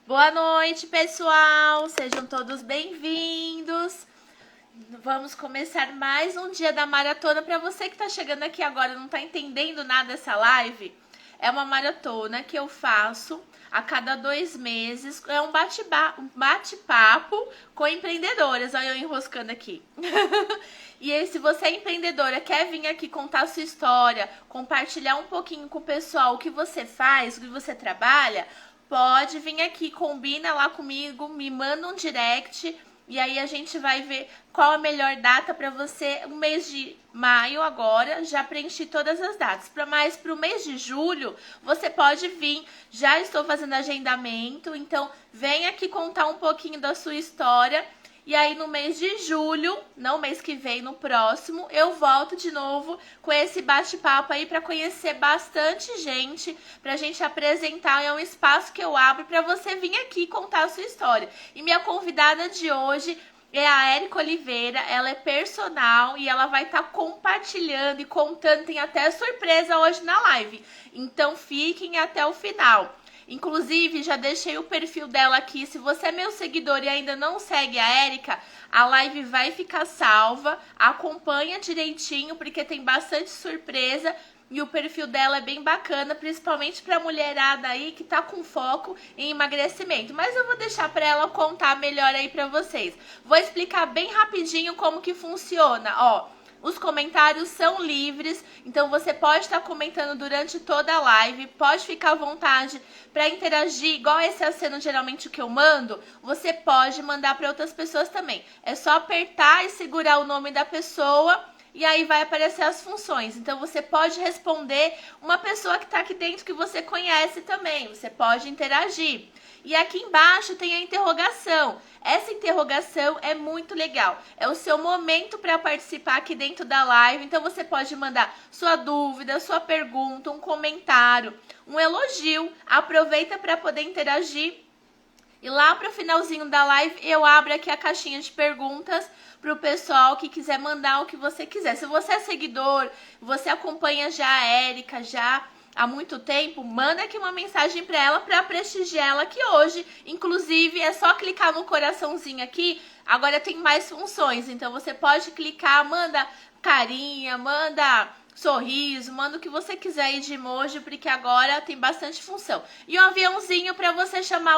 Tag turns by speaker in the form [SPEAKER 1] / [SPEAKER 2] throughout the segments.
[SPEAKER 1] Boa noite, pessoal! Sejam todos bem-vindos. Vamos começar mais um dia da maratona. Para você que está chegando aqui agora e não está entendendo nada dessa live, é uma maratona que eu faço a cada 2 meses. É um bate-papo com empreendedoras. Olha eu enroscando aqui. E aí, se você é empreendedora, quer vir aqui contar a sua história, compartilhar um pouquinho com o pessoal o que você faz, o que você trabalha, pode vir aqui, combina lá comigo, me manda um direct e aí a gente vai ver qual a melhor data para você. O mês de maio agora, já preenchi todas as datas. Mas para o mês de julho, você pode vir. Já estou fazendo agendamento, então vem aqui contar um pouquinho da sua história. E aí no mês de julho, não mês que vem, no próximo, eu volto de novo com esse bate-papo aí para conhecer bastante gente, pra gente apresentar. É um espaço que eu abro para você vir aqui contar a sua história. E minha convidada de hoje é a Érica Oliveira. Ela é personal e ela vai estar compartilhando e contando. Tem até surpresa hoje na live. Então fiquem até o final. Inclusive, já deixei o perfil dela aqui. Se você é meu seguidor e ainda não segue a Érica, a live vai ficar salva. Acompanha direitinho, porque tem bastante surpresa. E o perfil dela é bem bacana, principalmente para mulherada aí que tá com foco em emagrecimento. Mas eu vou deixar para ela contar melhor aí para vocês. Vou explicar bem rapidinho como que funciona, ó. Os comentários são livres, então você pode estar comentando durante toda a live, pode ficar à vontade para interagir, igual esse aceno geralmente que eu mando, você pode mandar para outras pessoas também. É só apertar e segurar o nome da pessoa e aí vai aparecer as funções. Então você pode responder uma pessoa que está aqui dentro que você conhece também, você pode interagir. E aqui embaixo tem a interrogação. Essa interrogação é muito legal. É o seu momento para participar aqui dentro da live. Então você pode mandar sua dúvida, sua pergunta, um comentário, um elogio. Aproveita para poder interagir. E lá para o finalzinho da live eu abro aqui a caixinha de perguntas para o pessoal que quiser mandar o que você quiser. Se você é seguidor, você acompanha já a Érica, já há muito tempo, manda aqui uma mensagem para ela para prestigiar ela aqui hoje. Inclusive, é só clicar no coraçãozinho aqui. Agora tem mais funções, então você pode clicar, manda carinha, manda sorriso, manda o que você quiser aí de emoji, porque agora tem bastante função. E um aviãozinho para você chamar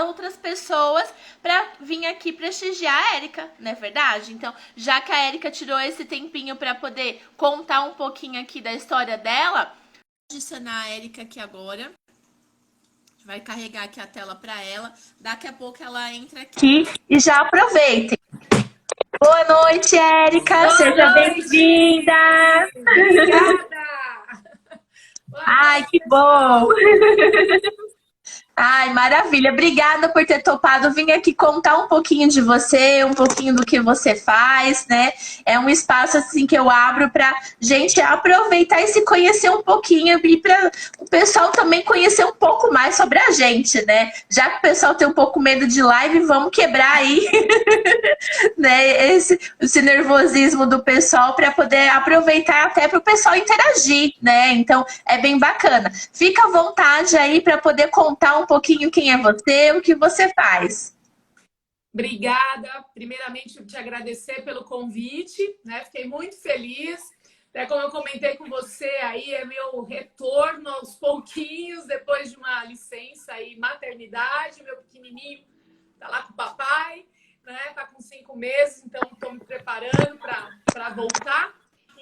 [SPEAKER 1] outras pessoas para vir aqui prestigiar a Érica, não é verdade? Então, já que a Érica tirou esse tempinho para poder contar um pouquinho aqui da história dela, adicionar a Érica aqui agora. Vai carregar aqui a tela para ela. Daqui a pouco ela entra aqui e já aproveitem. Boa noite, Érica. Seja bem-vinda.
[SPEAKER 2] Obrigada.
[SPEAKER 1] Ai, que bom. Ai, maravilha. Obrigada por ter topado vir aqui contar um pouquinho de você, um pouquinho do que você faz, né? É um espaço assim que eu abro para gente aproveitar e se conhecer um pouquinho e para o pessoal também conhecer um pouco mais sobre a gente, né? Já que o pessoal tem um pouco medo de live, vamos quebrar aí, né? Esse nervosismo do pessoal para poder aproveitar até para o pessoal interagir, né? Então é bem bacana. Fica à vontade aí para poder contar um pouquinho quem é você, o que você faz.
[SPEAKER 2] Obrigada. Primeiramente, te agradecer pelo convite, né? Fiquei muito feliz. Até como eu comentei com você, aí é meu retorno aos pouquinhos, depois de uma licença e maternidade. Meu pequenininho tá lá com o papai, né? Tá com 5 meses, então estou me preparando para voltar.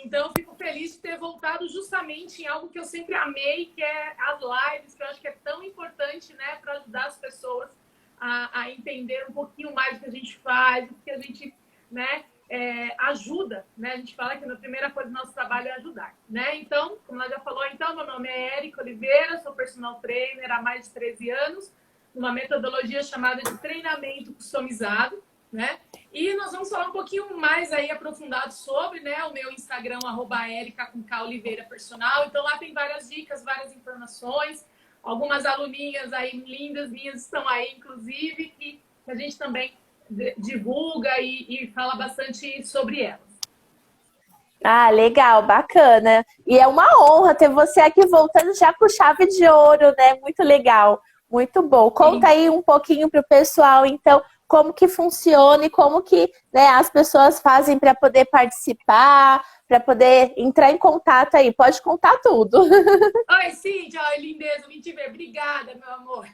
[SPEAKER 2] Então, eu fico feliz de ter voltado justamente em algo que eu sempre amei, que é as lives, que eu acho que é tão importante, né, para ajudar as pessoas a entender um pouquinho mais do que a gente faz, do que a gente, né, ajuda, né? A gente fala que a primeira coisa do nosso trabalho é ajudar, né? Então, como ela já falou, então, meu nome é Érica Oliveira, sou personal trainer há mais de 13 anos, numa metodologia chamada de treinamento customizado, né? E nós vamos falar um pouquinho mais aí aprofundado sobre, né, o meu Instagram, @Erica com K Oliveira Personal. Então lá tem várias dicas, várias informações. Algumas aluninhas aí lindas minhas estão aí, inclusive, que a gente também divulga e fala bastante sobre elas.
[SPEAKER 1] Ah, legal, bacana. E é uma honra ter você aqui voltando já com chave de ouro, né? Muito legal. Muito bom. Conta aí um pouquinho para o pessoal, então, como que funciona e como que, né, as pessoas fazem para poder participar, para poder entrar em contato aí. Pode contar tudo.
[SPEAKER 2] Oi, Cíntia, oi, lindeza, vim te ver. Obrigada, meu amor.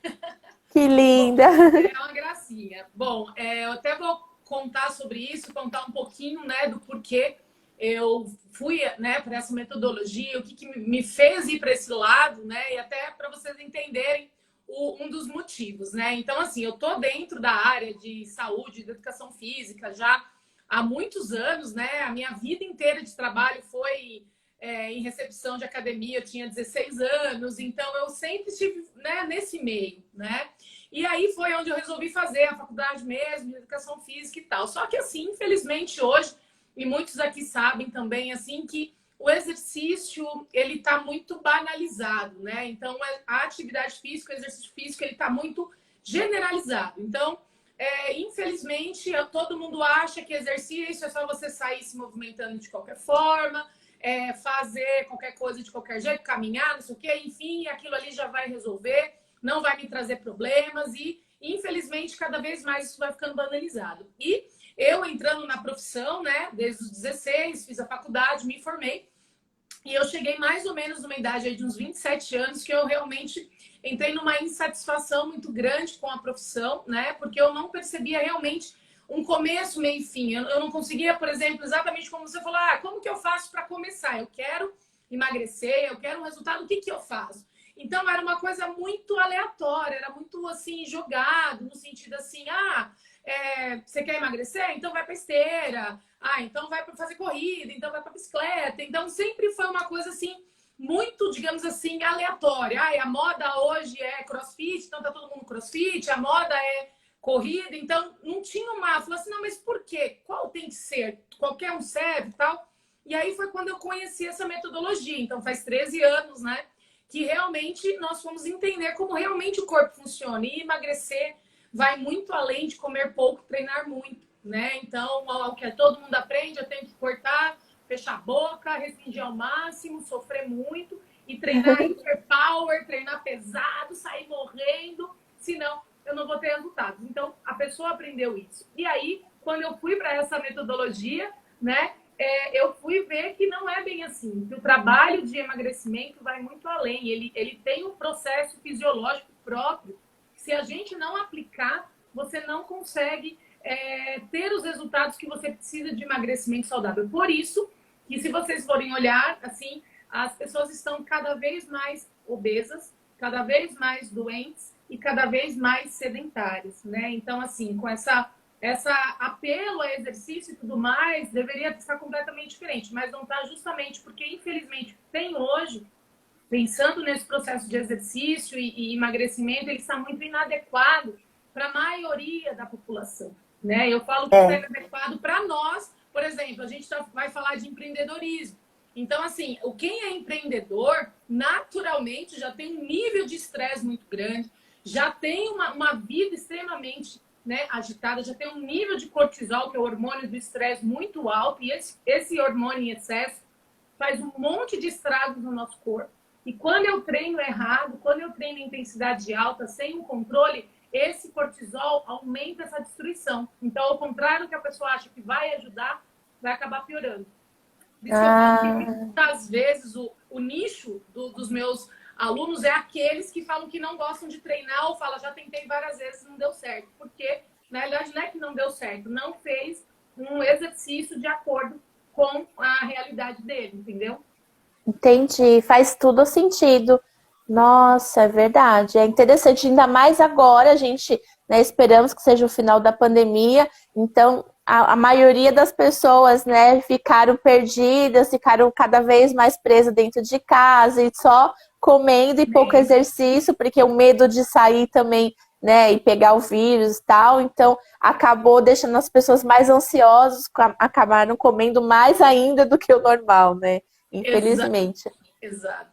[SPEAKER 1] Que
[SPEAKER 2] Bom,
[SPEAKER 1] linda.
[SPEAKER 2] é uma gracinha. Bom, eu até vou contar sobre isso, contar um pouquinho, né, do porquê eu fui, né, para essa metodologia, o que, que me fez ir para esse lado, né, e até para vocês entenderem um dos motivos, né. Então, assim, eu tô dentro da área de saúde, de educação física já há muitos anos, né. A minha vida inteira de trabalho foi em recepção de academia, eu tinha 16 anos, então eu sempre estive, né, nesse meio, né. E aí foi onde eu resolvi fazer a faculdade mesmo, de educação física e tal. Só que assim, infelizmente hoje, e muitos aqui sabem também, assim, que o exercício, ele tá muito banalizado, né? Então, a atividade física, o exercício físico, ele tá muito generalizado. Então, infelizmente, todo mundo acha que exercício é só você sair se movimentando de qualquer forma, fazer qualquer coisa de qualquer jeito, caminhar, não sei o quê, enfim, aquilo ali já vai resolver, não vai me trazer problemas e, infelizmente, cada vez mais isso vai ficando banalizado. E eu entrando na profissão, né, desde os 16, fiz a faculdade, me formei, e eu cheguei mais ou menos numa idade aí de uns 27 anos que eu realmente entrei numa insatisfação muito grande com a profissão, né, porque eu não percebia realmente um começo, meio e fim. Eu não conseguia, por exemplo, exatamente como você falou, como que eu faço para começar? Eu quero emagrecer, eu quero um resultado, o que que eu faço? Então, era uma coisa muito aleatória, era muito, assim, jogado, no sentido assim, você quer emagrecer? Então vai para esteira. Então vai para fazer corrida, então vai para bicicleta. Então, sempre foi uma coisa, assim, muito, digamos assim, aleatória. A moda hoje é crossfit, então tá todo mundo crossfit. A moda é corrida, então não tinha uma... Falei assim, não, mas por quê? Qual tem que ser? Qualquer um serve e tal. E aí foi quando eu conheci essa metodologia. Então, faz 13 anos, né? Que realmente nós fomos entender como realmente o corpo funciona. E emagrecer vai muito além de comer pouco, treinar muito, né? Então, o que todo mundo aprende, eu tenho que cortar, fechar a boca, restringir ao máximo, sofrer muito e treinar hiperpower, treinar pesado, sair morrendo, senão eu não vou ter resultados. Então, a pessoa aprendeu isso. E aí, quando eu fui para essa metodologia, né? Eu fui ver que não é bem assim, que o trabalho de emagrecimento vai muito além. Ele tem um processo fisiológico próprio. Se a gente não aplicar, você não consegue ter os resultados que você precisa de emagrecimento saudável. Por isso, que se vocês forem olhar, assim, as pessoas estão cada vez mais obesas, cada vez mais doentes e cada vez mais sedentárias, né? Então, assim, com essa apelo a exercício e tudo mais, deveria estar completamente diferente, mas não está justamente porque, infelizmente, tem hoje, pensando nesse processo de exercício e emagrecimento, ele está muito inadequado para a maioria da população, né? Eu falo que está inadequado para nós, por exemplo, a gente vai falar de empreendedorismo. Então, assim, quem é empreendedor, naturalmente, já tem um nível de estresse muito grande, já tem uma vida extremamente, né, agitada, já tem um nível de cortisol, que é o hormônio do estresse, muito alto, e esse hormônio em excesso faz um monte de estragos no nosso corpo. E quando eu treino errado, quando eu treino em intensidade alta, sem um controle, esse cortisol aumenta essa destruição. Então, ao contrário do que a pessoa acha que vai ajudar, vai acabar piorando. Por isso que eu falo que muitas vezes o nicho dos meus alunos é aqueles que falam que não gostam de treinar ou falam, já tentei várias vezes, não deu certo. Porque, na verdade, não é que não deu certo, não fez um exercício de acordo com a realidade dele, entendeu?
[SPEAKER 1] Entendi, faz tudo sentido. Nossa, é verdade. É interessante, ainda mais agora, a gente, né, esperamos que seja o final da pandemia, então a maioria das pessoas, né, ficaram perdidas, ficaram cada vez mais presas dentro de casa e só comendo e pouco exercício, porque o medo de sair também, né, e pegar o vírus e tal, então acabou deixando as pessoas mais ansiosas, acabaram comendo mais ainda do que o normal, né? Infelizmente.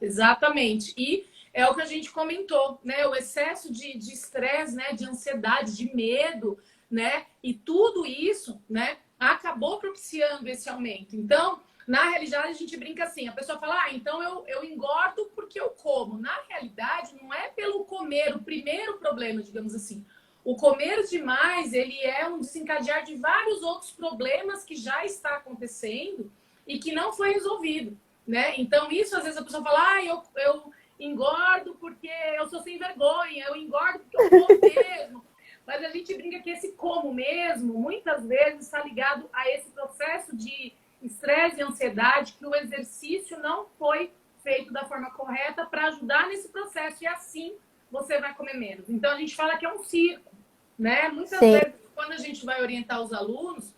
[SPEAKER 2] Exatamente. E é o que a gente comentou, né? O excesso de estresse, né? De ansiedade, de medo, né? E tudo isso, né? Acabou propiciando esse aumento. Então, na realidade, a gente brinca assim, a pessoa fala, então eu engordo porque eu como. Na realidade, não é pelo comer o primeiro problema, digamos assim. O comer demais, ele é um desencadear de vários outros problemas que já está acontecendo e que não foi resolvido, né? Então, isso às vezes a pessoa fala, eu engordo porque eu sou sem vergonha, eu engordo porque eu como mesmo. Mas a gente brinca que esse como mesmo, muitas vezes, está ligado a esse processo de estresse e ansiedade, que o exercício não foi feito da forma correta para ajudar nesse processo. E assim você vai comer menos. Então, a gente fala que é um circo, né? Muitas vezes, quando a gente vai orientar os alunos,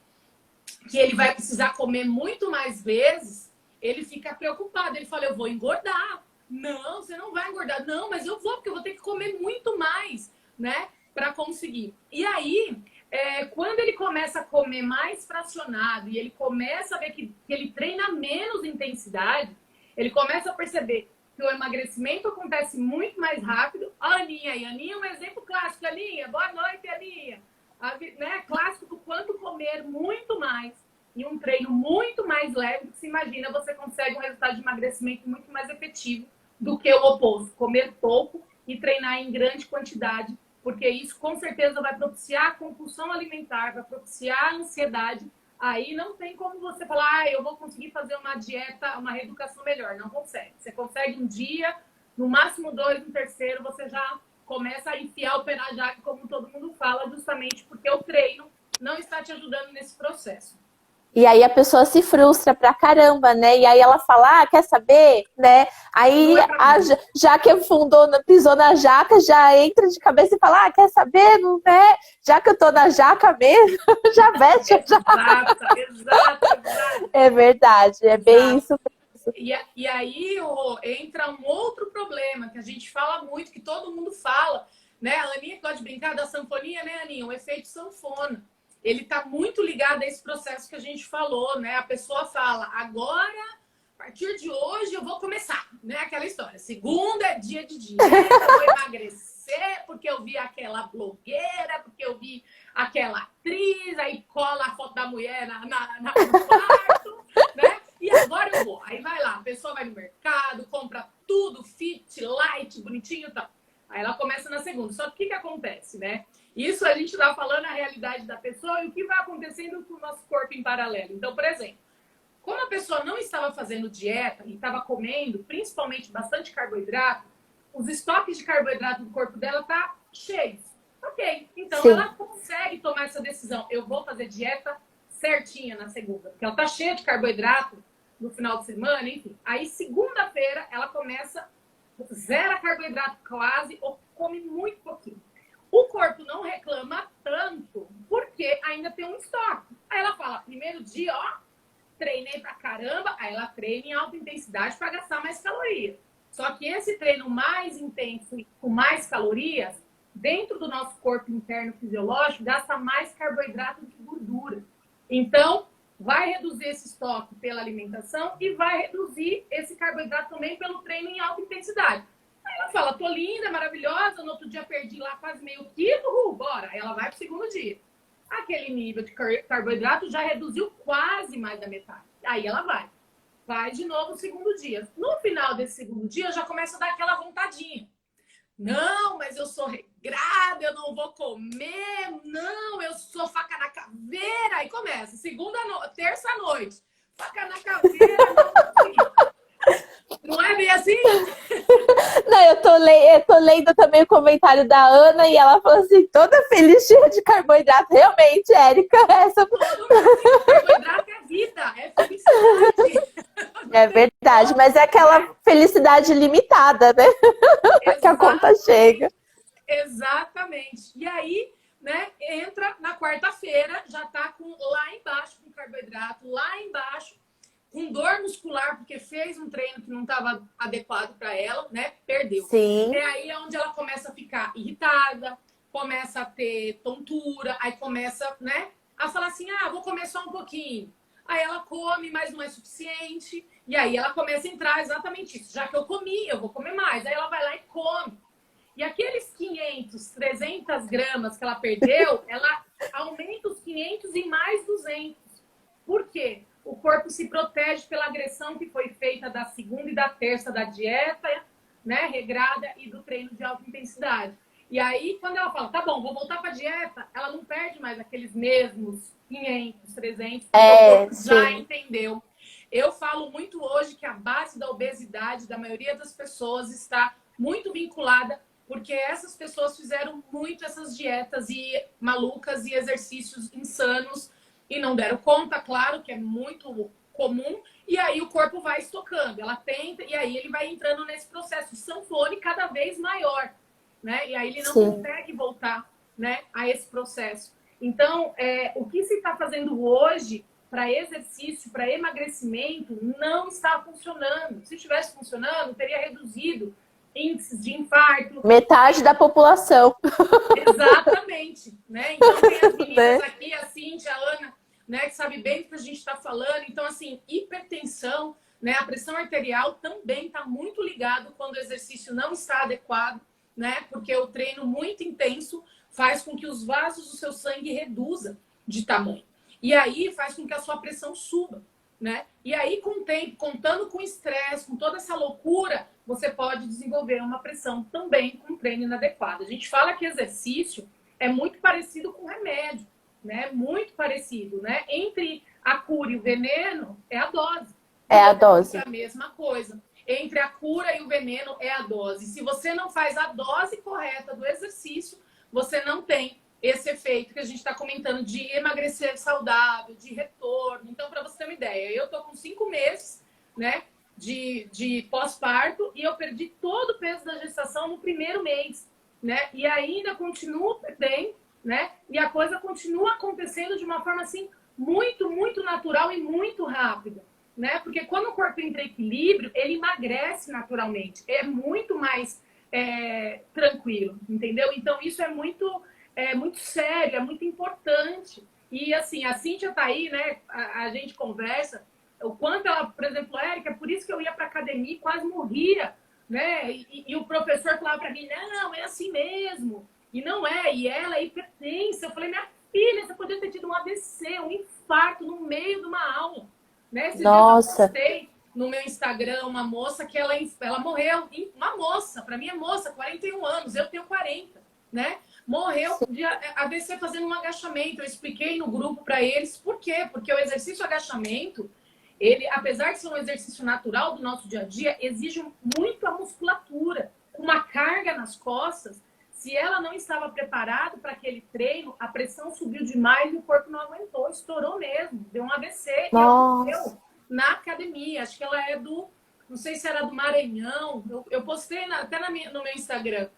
[SPEAKER 2] que ele vai precisar comer muito mais vezes, ele fica preocupado. Ele fala, eu vou engordar. Não, você não vai engordar. Não, mas eu vou, porque eu vou ter que comer muito mais, né? Para conseguir. E aí, quando ele começa a comer mais fracionado e ele começa a ver que ele treina menos intensidade, ele começa a perceber que o emagrecimento acontece muito mais rápido. A Aninha aí. Aninha é um exemplo clássico. Aninha, boa noite, Aninha. Né? Clássico do quanto comer muito mais e um treino muito mais leve, que se imagina, você consegue um resultado de emagrecimento muito mais efetivo do que o oposto. Comer pouco e treinar em grande quantidade, porque isso com certeza vai propiciar a compulsão alimentar, vai propiciar a ansiedade. Aí não tem como você falar, eu vou conseguir fazer uma dieta, uma reeducação melhor. Não consegue. Você consegue um dia, no máximo 2, no terceiro, você já começa a enfiar o pé na jaca, como todo mundo fala, justamente porque o treino não está te ajudando nesse processo.
[SPEAKER 1] E aí a pessoa se frustra pra caramba, né? E aí ela fala, quer saber, né? Aí, já que pisou na jaca, já entra de cabeça e fala, quer saber, não é? Já que eu tô na jaca mesmo, já veste a jaca.
[SPEAKER 2] Exato.
[SPEAKER 1] É verdade, é bem isso mesmo.
[SPEAKER 2] E aí entra um outro problema que a gente fala muito, que todo mundo fala, né? A Aninha pode brincar da sanfoninha, né, Aninha? O efeito sanfona. Ele está muito ligado a esse processo que a gente falou, né? A pessoa fala, agora, a partir de hoje, eu vou começar, né? Aquela história. Segunda é dia de dieta, vou emagrecer, porque eu vi aquela blogueira, porque eu vi aquela atriz, aí cola a foto da mulher no quarto, né? E agora eu vou. Aí vai lá, a pessoa vai no mercado, compra tudo, fit, light, bonitinho e tal. Aí ela começa na segunda. Só que o que acontece, né? Isso a gente está falando a realidade da pessoa e o que vai acontecendo com o nosso corpo em paralelo. Então, por exemplo, como a pessoa não estava fazendo dieta e estava comendo, principalmente bastante carboidrato, os estoques de carboidrato do corpo dela tá cheios. Ok, então ela consegue tomar essa decisão. Eu vou fazer dieta certinha na segunda, porque ela tá cheia de carboidrato no final de semana, enfim. Aí, segunda-feira, ela começa, zera carboidrato quase ou come muito pouquinho. O corpo não reclama tanto porque ainda tem um estoque. Aí ela fala, primeiro dia, treinei pra caramba. Aí ela treina em alta intensidade para gastar mais calorias. Só que esse treino mais intenso e com mais calorias, dentro do nosso corpo interno fisiológico, gasta mais carboidrato do que gordura. Então, vai reduzir esse estoque pela alimentação e vai reduzir esse carboidrato também pelo treino em alta intensidade. Aí ela fala, tô linda, maravilhosa, no outro dia perdi lá quase meio quilo, bora. Aí ela vai pro segundo dia. Aquele nível de carboidrato já reduziu quase mais da metade. Aí ela vai. Faz de novo o segundo dia. No final desse segundo dia, já começa a dar aquela vontadinha. Não, mas eu sou regrada, eu não vou comer. Não, eu sou faca na caveira. Aí começa, terça noite. Faca na caveira, não consegui. Não é bem assim?
[SPEAKER 1] Não, eu tô lendo também o comentário da Ana e ela falou assim, toda feliz, cheia de carboidrato. Realmente, Érica, essa...
[SPEAKER 2] Carboidrato é vida, é felicidade.
[SPEAKER 1] É verdade, mas é aquela felicidade limitada, né? Que a conta chega.
[SPEAKER 2] Exatamente. E aí, né, entra na quarta-feira, já tá lá embaixo com carboidrato, lá embaixo com dor muscular, porque fez um treino que não estava adequado para ela, né? Perdeu.
[SPEAKER 1] Sim.
[SPEAKER 2] É aí onde ela começa a ficar irritada, começa a ter tontura, aí começa, né, a falar assim, vou comer só um pouquinho. Aí ela come, mas não é suficiente. E aí ela começa a entrar exatamente isso. Já que eu comi, eu vou comer mais. Aí ela vai lá e come. E aqueles 500, 300 gramas que ela perdeu, ela aumenta os 500 e mais 200. Por quê? O corpo se protege pela agressão que foi feita da segunda e da terça da dieta, né, regrada e do treino de alta intensidade. E aí, quando ela fala, tá bom, vou voltar para dieta, ela não perde mais aqueles mesmos 500, 300, porque o corpo já entendeu. Eu falo muito hoje que a base da obesidade da maioria das pessoas está muito vinculada porque essas pessoas fizeram muito essas dietas e malucas e exercícios insanos e não deram conta, claro, que é muito comum, e aí o corpo vai estocando, ela tenta, e aí ele vai entrando nesse processo de sanfone cada vez maior, né? E aí ele não consegue voltar, né, a esse processo. Então, o que se está fazendo hoje para exercício, para emagrecimento, não está funcionando. Se estivesse funcionando, teria reduzido índices de infarto.
[SPEAKER 1] Metade da população.
[SPEAKER 2] Exatamente, né? Então tem as meninas aqui, a Cíntia, a Ana, né, que sabe bem do que a gente está falando. Então, assim, hipertensão, né? A pressão arterial também está muito ligado quando o exercício não está adequado, né? Porque o treino muito intenso faz com que os vasos do seu sangue reduzam de tamanho. E aí faz com que a sua pressão suba, né? E aí, com o tempo, contando com estresse, com toda essa loucura, você pode desenvolver uma pressão também com treino inadequado. A gente fala que exercício é muito parecido com remédio, né? Muito parecido, né? Entre a cura e o veneno é a dose.
[SPEAKER 1] É a dose.
[SPEAKER 2] É a mesma coisa. Entre a cura e o veneno é a dose. Se você não faz a dose correta do exercício, você não tem esse efeito que a gente está comentando de emagrecer saudável, de retorno. Então, para você ter uma ideia, eu tô com 5 meses, né, de pós-parto e eu perdi todo o peso da gestação no primeiro mês, né? E ainda continuo bem, né? E a coisa continua acontecendo de uma forma assim muito, muito natural e muito rápida, né? Porque quando o corpo entra em equilíbrio, ele emagrece naturalmente. É muito mais tranquilo, entendeu? Então, isso é muito sério, é muito importante. E assim, a Cíntia tá aí, né? A gente conversa, o quanto ela, por exemplo, Érica, por isso que eu ia para academia e quase morria, né? E o professor falava para mim, não, é assim mesmo. E não é, e ela é hipertensa. Eu falei, minha filha, você poderia ter tido um AVC, um infarto no meio de uma aula, né? Esses
[SPEAKER 1] Nossa.
[SPEAKER 2] dias eu postei no meu Instagram uma moça que ela morreu, uma moça, para mim é moça, 41 anos, eu tenho 40, né? Morreu de AVC fazendo um agachamento. Eu expliquei no grupo para eles por quê? Porque o exercício agachamento, ele, apesar de ser um exercício natural do nosso dia a dia, exige muito a musculatura, uma carga nas costas. Se ela não estava preparada para aquele treino, a pressão subiu demais e o corpo não aguentou, estourou mesmo, deu um AVC.
[SPEAKER 1] Nossa.
[SPEAKER 2] E ela morreu na academia. Acho que ela é não sei se era do Maranhão. Eu postei até no meu Instagram.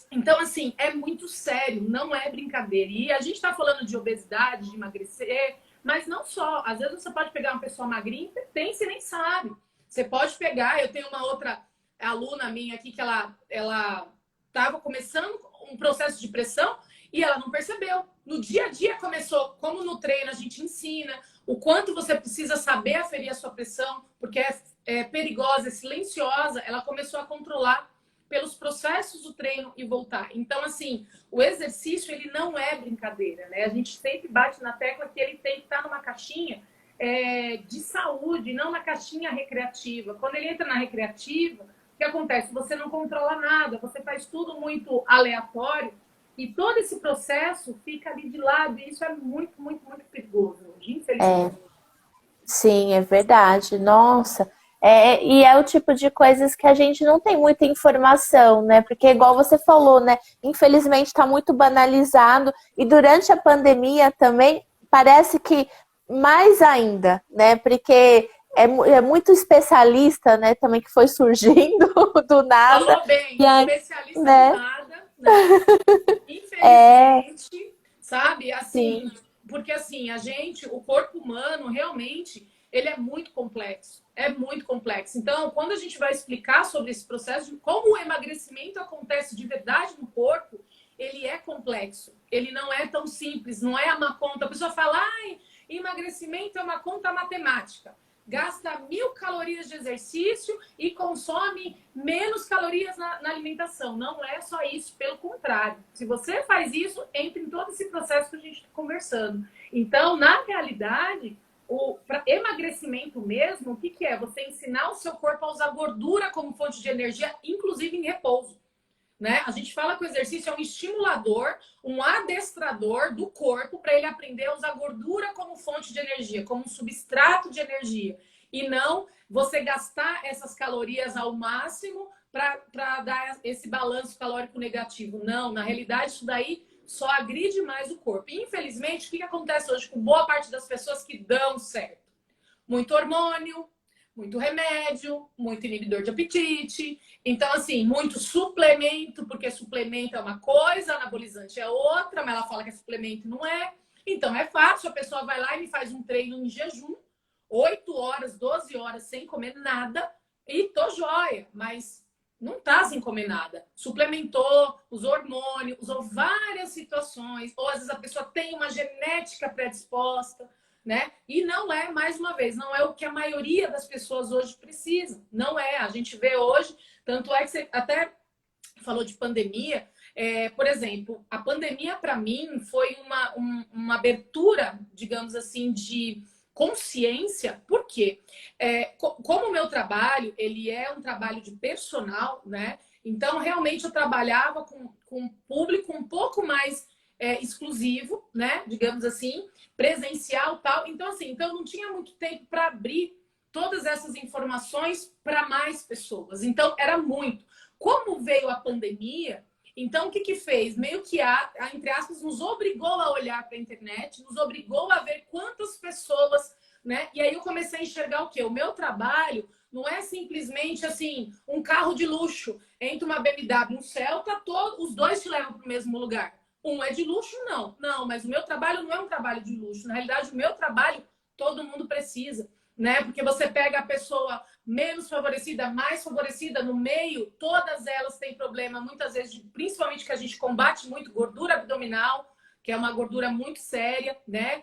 [SPEAKER 2] Então, assim, é muito sério, não é brincadeira. E a gente está falando de obesidade, de emagrecer, mas não só. Às vezes você pode pegar uma pessoa magrinha, hipertensa e nem sabe. Você pode pegar, eu tenho uma outra aluna minha aqui que ela estava começando um processo de pressão e ela não percebeu. No dia a dia começou, como no treino a gente ensina, o quanto você precisa saber aferir a sua pressão, porque é perigosa, é silenciosa. Ela começou a controlar pelos processos do treino e voltar. Então, assim, o exercício, ele não é brincadeira, né? A gente sempre bate na tecla que ele tem que estar numa caixinha de saúde, não na caixinha recreativa. Quando ele entra na recreativa, o que acontece? Você não controla nada, você faz tudo muito aleatório e todo esse processo fica ali de lado e isso é muito, muito, muito perigoso, infelizmente.
[SPEAKER 1] Sim, é verdade. Nossa. E é o tipo de coisas que a gente não tem muita informação, né? Porque, igual você falou, né? Infelizmente está muito banalizado. E durante a pandemia também parece que mais ainda, né? Porque é muito especialista, né? Também que foi surgindo do nada.
[SPEAKER 2] Falou bem,
[SPEAKER 1] aí,
[SPEAKER 2] especialista
[SPEAKER 1] né?
[SPEAKER 2] do nada, né? Infelizmente, sabe? Assim, porque assim, o corpo humano, realmente, ele é muito complexo. É muito complexo. Então, quando a gente vai explicar sobre esse processo, de como o emagrecimento acontece de verdade no corpo, ele é complexo. Ele não é tão simples, não é uma conta. A pessoa fala, emagrecimento é uma conta matemática. Gasta 1000 calorias de exercício e consome menos calorias na alimentação. Não é só isso, pelo contrário. Se você faz isso, entra em todo esse processo que a gente está conversando. Então, na realidade, para emagrecimento mesmo, o que, que é? Você ensinar o seu corpo a usar gordura como fonte de energia, inclusive em repouso. Né? A gente fala que o exercício é um estimulador, um adestrador do corpo para ele aprender a usar gordura como fonte de energia, como um substrato de energia. E não você gastar essas calorias ao máximo para dar esse balanço calórico negativo. Não, na realidade, isso daí só agride mais o corpo. E, infelizmente, o que acontece hoje com boa parte das pessoas que dão certo? Muito hormônio, muito remédio, muito inibidor de apetite. Então, assim, muito suplemento, porque suplemento é uma coisa, anabolizante é outra, mas ela fala que é suplemento, não é. Então, é fácil, a pessoa vai lá e me faz um treino em jejum, 8 horas, 12 horas sem comer nada, e tô joia, mas não tá sem comer nada. Suplementou, usou hormônio, usou várias situações, ou às vezes a pessoa tem uma genética predisposta, né? E não é, mais uma vez, não é o que a maioria das pessoas hoje precisa. Não é. A gente vê hoje, tanto é que você até falou de pandemia. Por exemplo, a pandemia para mim foi uma abertura, digamos assim, de consciência. Por quê? Como o meu trabalho, ele é um trabalho de personal, né? Então, realmente, eu trabalhava com um público um pouco mais exclusivo, né? Digamos assim, presencial, tal. Então, assim, então eu não tinha muito tempo para abrir todas essas informações para mais pessoas. Então, era muito. Como veio a pandemia, então o que fez? Meio que entre aspas, nos obrigou a olhar para a internet, nos obrigou a ver quantas pessoas, né? E aí eu comecei a enxergar o quê? O meu trabalho não é simplesmente assim, um carro de luxo entre uma BMW e um Celta, os dois te levam para o mesmo lugar. Um é de luxo? Não. Não, mas o meu trabalho não é um trabalho de luxo. Na realidade, o meu trabalho, todo mundo precisa, né? Porque você pega a pessoa menos favorecida, mais favorecida, no meio, todas elas têm problema, muitas vezes, principalmente que a gente combate muito, gordura abdominal, que é uma gordura muito séria, né?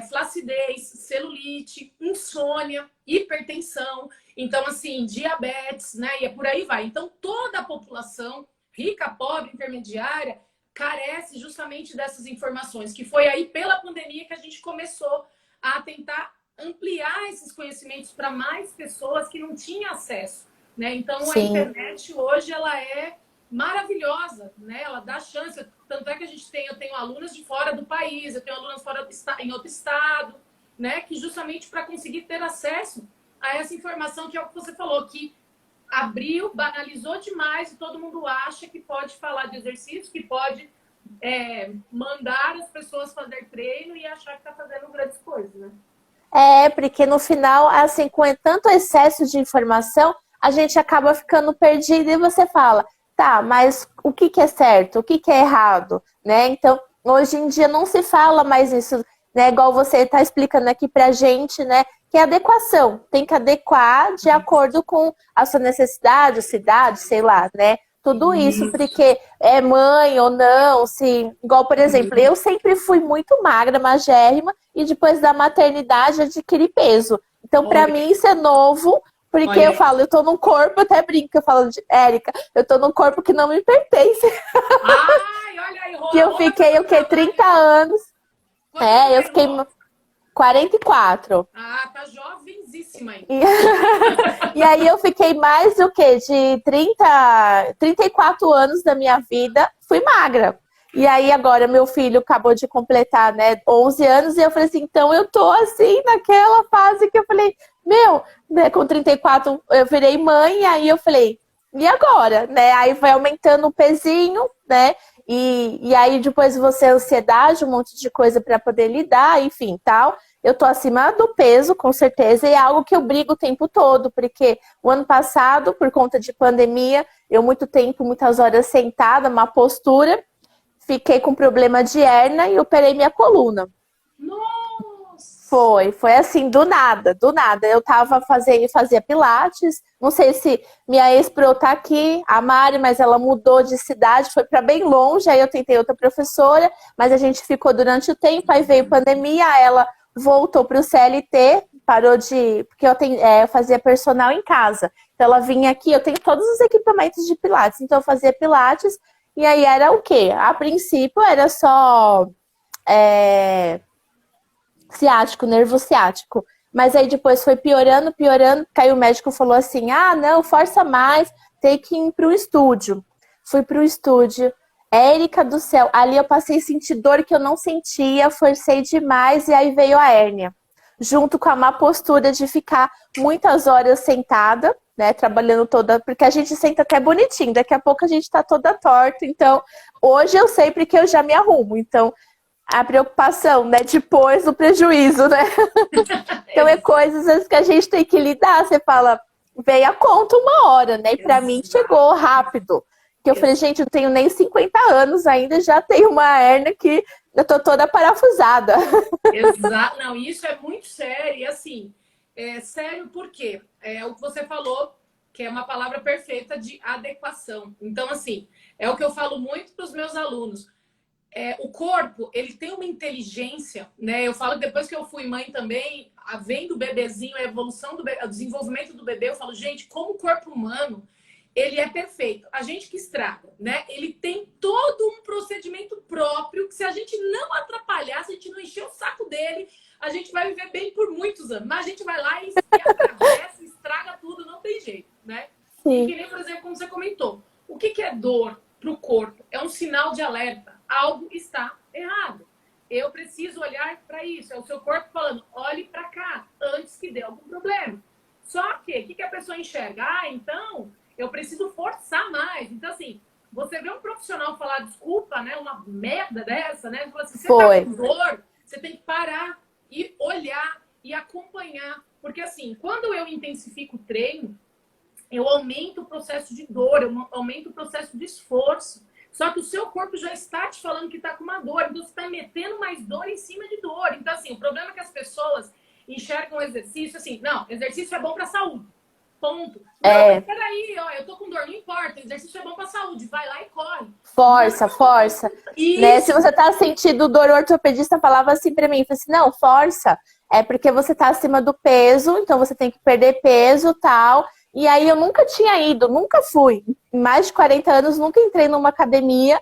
[SPEAKER 2] Flacidez, celulite, insônia, hipertensão, então, assim, diabetes, né? E por aí vai. Então, toda a população, rica, pobre, intermediária, carece justamente dessas informações, que foi aí pela pandemia que a gente começou a tentar ampliar esses conhecimentos para mais pessoas que não tinham acesso, né? Então,
[SPEAKER 1] Sim.
[SPEAKER 2] A internet hoje, ela é maravilhosa, né? Ela dá chance, tanto é que eu tenho alunas de fora do país, eu tenho alunas em outro estado, né? Que justamente para conseguir ter acesso a essa informação, que é o que você falou, que abriu, banalizou demais e todo mundo acha que pode falar de exercício, que pode mandar as pessoas fazer treino e achar que está fazendo grandes coisas, né?
[SPEAKER 1] Porque no final, assim, com tanto excesso de informação, a gente acaba ficando perdido e você fala, tá, mas o que é certo? O que é errado? Né? Então, hoje em dia não se fala mais isso, né? Igual você está explicando aqui pra gente, né? Que é adequação. Tem que adequar de acordo com a sua necessidade, cidade, sei lá, né? Tudo isso, porque é mãe ou não, se... Igual, por exemplo, eu sempre fui muito magra, magérrima, e depois da maternidade adquiri peso. Então, pra mim, isso é novo, porque eu falo, eu tô num corpo, até brinco, eu falo de Érica, eu tô num corpo que não me pertence.
[SPEAKER 2] Ai, olha aí,
[SPEAKER 1] que eu fiquei, o quê? 30 anos. Eu fiquei 44.
[SPEAKER 2] Ah, tá jovenzíssima ainda.
[SPEAKER 1] E aí eu fiquei mais o quê? De 34 anos da minha vida, fui magra. E aí agora meu filho acabou de completar, né, 11 anos, e eu falei assim, então eu tô assim, naquela fase que eu falei, né, com 34 eu virei mãe, e aí eu falei, e agora? Né? Aí vai aumentando o pezinho, né? E aí depois você ansiedade, um monte de coisa para poder lidar, enfim, tal. Eu tô acima do peso, com certeza, e é algo que eu brigo o tempo todo, porque o ano passado, por conta de pandemia, eu muito tempo, muitas horas sentada, uma postura, fiquei com problema de hérnia e operei minha coluna. Foi assim, do nada, do nada. Eu fazia pilates, não sei se minha ex-pro tá aqui, a Mari, mas ela mudou de cidade, foi para bem longe, aí eu tentei outra professora, mas a gente ficou durante o tempo, aí veio pandemia, ela voltou para o CLT, parou de... Porque eu fazia personal em casa. Então ela vinha aqui, eu tenho todos os equipamentos de pilates, então eu fazia pilates, e aí era o quê? A princípio era só... ciático, nervo ciático. Mas aí depois foi piorando, piorando, que aí o médico falou assim, ah, não, força mais, tem que ir para o estúdio. Fui para o estúdio, Érica do céu, ali eu passei a sentir dor que eu não sentia, forcei demais e aí veio a hérnia. Junto com a má postura de ficar muitas horas sentada, né, trabalhando toda, porque a gente senta até bonitinho, daqui a pouco a gente tá toda torta, então hoje eu sei porque eu já me arrumo, então a preocupação, né, depois do prejuízo, né? Então é coisas às vezes, que a gente tem que lidar, você fala, veio a conta uma hora, né, e pra mim chegou rápido. Que eu falei, gente, eu tenho nem 50 anos ainda, já tenho uma hérnia que eu tô toda parafusada.
[SPEAKER 2] Exato. Não, isso é muito sério. E assim, é sério porque é o que você falou, que é uma palavra perfeita de adequação. Então, assim, é o que eu falo muito para os meus alunos. O corpo, ele tem uma inteligência, né? Eu falo que depois que eu fui mãe também, vendo o bebezinho, a evolução do bebê, o desenvolvimento do bebê, eu falo, gente, como o corpo humano ele é perfeito. A gente que estraga, né? Ele tem todo um procedimento próprio que se a gente não atrapalhar, se a gente não encher o saco dele, a gente vai viver bem por muitos anos. Mas a gente vai lá e atravessa, estraga tudo, não tem jeito, né?
[SPEAKER 1] Sim.
[SPEAKER 2] E que nem, por exemplo, como você comentou, o que é dor para o corpo? É um sinal de alerta. Algo está errado. Eu preciso olhar para isso. É o seu corpo falando, olhe para cá, antes que dê algum problema. Só que, o que a pessoa enxerga? Ah, então eu preciso forçar mais. Então, assim, você vê um profissional falar desculpa, né? Uma merda dessa, né? Fala assim, você tá com dor, você tem que parar e olhar e acompanhar. Porque, assim, quando eu intensifico o treino, eu aumento o processo de dor, eu aumento o processo de esforço. Só que o seu corpo já está te falando que está com uma dor, então você está metendo mais dor em cima de dor. Então, assim, o problema é que as pessoas enxergam o exercício assim, não, exercício é bom para a saúde. Ponto. Não, mas peraí, ó, eu tô com dor, não importa, exercício é bom pra saúde, vai lá e corre.
[SPEAKER 1] Força, não, força. Né? Se você tá sentindo dor, o ortopedista falava assim pra mim, falou assim, não, força, é porque você tá acima do peso, então você tem que perder peso, tal. E aí eu nunca tinha ido, nunca fui. Em mais de 40 anos, nunca entrei numa academia.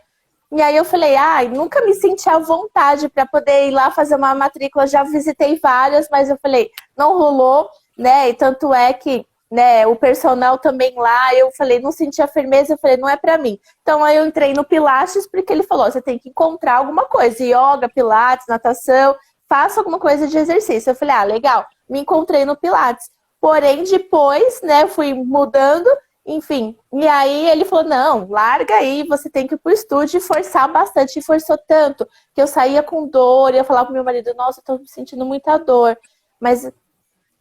[SPEAKER 1] E aí eu falei, ai, nunca me senti à vontade para poder ir lá fazer uma matrícula. Já visitei várias, mas eu falei, não rolou, né? E tanto é que, né, o personal também lá, eu falei, não sentia firmeza, eu falei, não é para mim. Então aí eu entrei no Pilates porque ele falou, você tem que encontrar alguma coisa, yoga, Pilates, natação, faça alguma coisa de exercício. Eu falei, ah, legal, me encontrei no Pilates. Porém, depois, né, fui mudando, enfim. E aí ele falou, não, larga aí, você tem que ir pro estúdio e forçar bastante. E forçou tanto que eu saía com dor, e eu falava pro meu marido, nossa, eu tô sentindo muita dor. Mas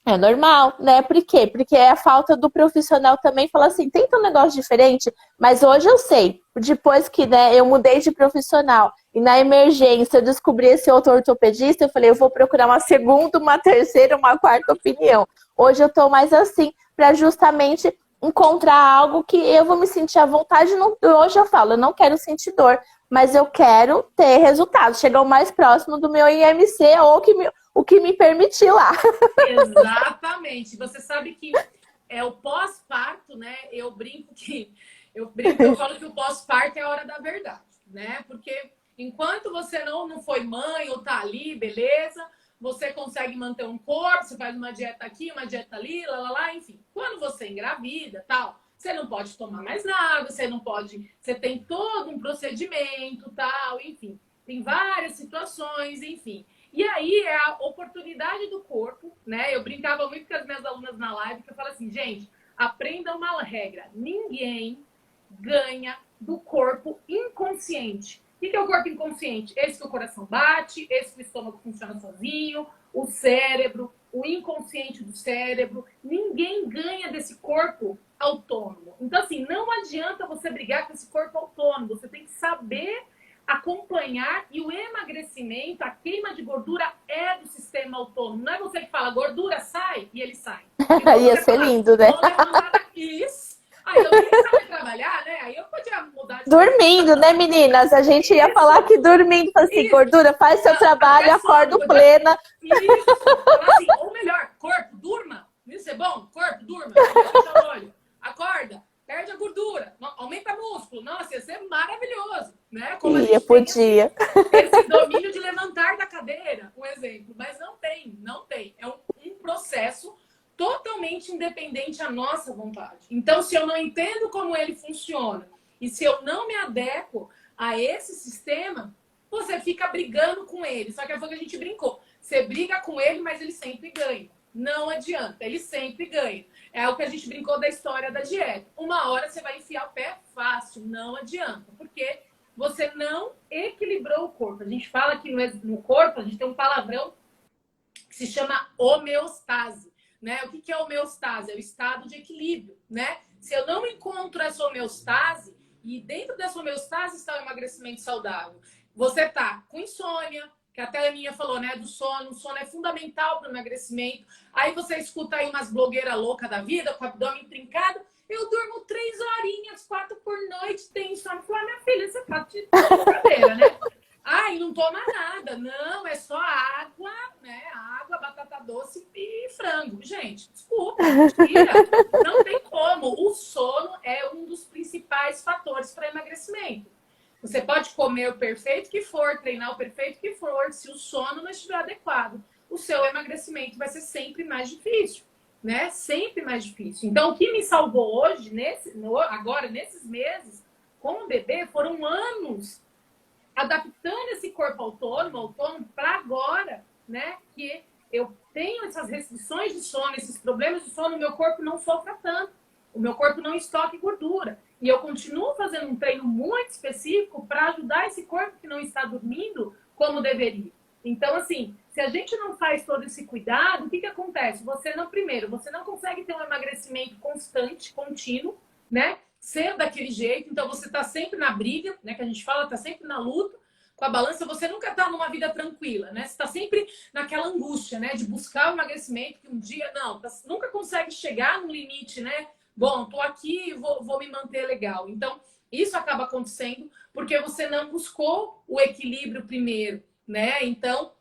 [SPEAKER 1] é normal, né? Por quê? Porque é a falta do profissional também falar assim, tenta um negócio diferente, mas hoje eu sei, depois que, né, eu mudei de profissional e na emergência eu descobri esse outro ortopedista, eu falei, eu vou procurar uma segunda, uma terceira, uma quarta opinião. Hoje eu tô mais assim, para justamente encontrar algo que eu vou me sentir à vontade. Hoje eu falo, eu não quero sentir dor, mas eu quero ter resultado, chegar o mais próximo do meu IMC ou o que me permitir lá.
[SPEAKER 2] Exatamente. Você sabe que é o pós-parto, né? Eu falo que o pós-parto é a hora da verdade, né? Porque enquanto você não foi mãe ou tá ali, beleza, você consegue manter um corpo, você faz uma dieta aqui, uma dieta ali, lá, enfim. Quando você engravida, tal, você não pode tomar mais nada, você tem todo um procedimento, tal, enfim. Tem várias situações, enfim. E aí é a oportunidade do corpo, né? Eu brincava muito com as minhas alunas na live, que eu falo assim, gente, aprenda uma regra. Ninguém ganha do corpo inconsciente. O que é o corpo inconsciente? Esse que o coração bate, esse que o estômago funciona sozinho, o cérebro, o inconsciente do cérebro. Ninguém ganha desse corpo autônomo. Então, assim, não adianta você brigar com esse corpo autônomo. Você tem que saber acompanhar, e o emagrecimento, a queima de gordura é do sistema autônomo. Não é você que fala, gordura sai, e ele sai.
[SPEAKER 1] Ia ser lindo, né?
[SPEAKER 2] Isso. Aí eu nem sabia trabalhar, né? Aí eu podia mudar de...
[SPEAKER 1] Dormindo, né, meninas? A gente ia falar que dormindo, assim,
[SPEAKER 2] Isso.
[SPEAKER 1] Gordura, faz seu trabalho, acordo plena.
[SPEAKER 2] Isso. Assim, ou melhor, corpo, durma. Isso é bom? Corpo, durma. Fecha o olho. Acorda, perde a gordura, aumenta músculo. Nossa, ia ser maravilhoso. né? Como a
[SPEAKER 3] Ia,
[SPEAKER 2] gente tem
[SPEAKER 3] podia.
[SPEAKER 2] esse domínio de levantar da cadeira, um exemplo. Mas não tem, não tem. É um processo totalmente independente à nossa vontade. Então, se eu não entendo como ele funciona e se eu não me adequo a esse sistema, você fica brigando com ele. Só que foi o que a gente brincou. Você briga com ele, mas ele sempre ganha. Não adianta, ele sempre ganha. É o que a gente brincou da história da dieta. Uma hora você vai enfiar o pé fácil, não adianta. Porque você não equilibrou o corpo. A gente fala que no corpo, a gente tem um palavrão que se chama homeostase. Né? O que é homeostase? É o estado de equilíbrio. Né? Se eu não encontro essa homeostase, e dentro dessa homeostase está o emagrecimento saudável, você está com insônia, que até a Aninha falou, né, do sono. O sono é fundamental para o emagrecimento. Aí você escuta aí umas blogueiras loucas da vida, com o abdômen trincado. Eu durmo 3 horinhas, 4 por noite, tem insônia. Fala, minha filha, você tá de brincadeira, né? Ai, não toma nada. Não, é só água, né? Água, batata doce e frango. Gente, desculpa, mentira. Não tem como. O sono é um dos principais fatores para emagrecimento. Você pode comer o perfeito que for, treinar o perfeito que for, se o sono não estiver adequado, o seu emagrecimento vai ser sempre mais difícil, né? Sempre mais difícil. Então, o que me salvou hoje, agora, nesses meses, com o bebê, foram anos adaptando esse corpo autônomo para agora, né? Que eu tenho essas restrições de sono, esses problemas de sono, o meu corpo não sofra tanto, o meu corpo não estoque gordura. E eu continuo fazendo um treino muito específico para ajudar esse corpo que não está dormindo como deveria. Então, assim, se a gente não faz todo esse cuidado, o que acontece? Você não consegue ter um emagrecimento constante, contínuo, né? Ser daquele jeito, então você está sempre na briga, né? Que a gente fala, está sempre na luta com a balança, você nunca está numa vida tranquila, né? Você está sempre naquela angústia, né? De buscar o emagrecimento, que um dia, nunca consegue chegar no limite, né? Bom, tô aqui e vou me manter legal. Então, isso acaba acontecendo porque você não buscou o equilíbrio primeiro, né? Então,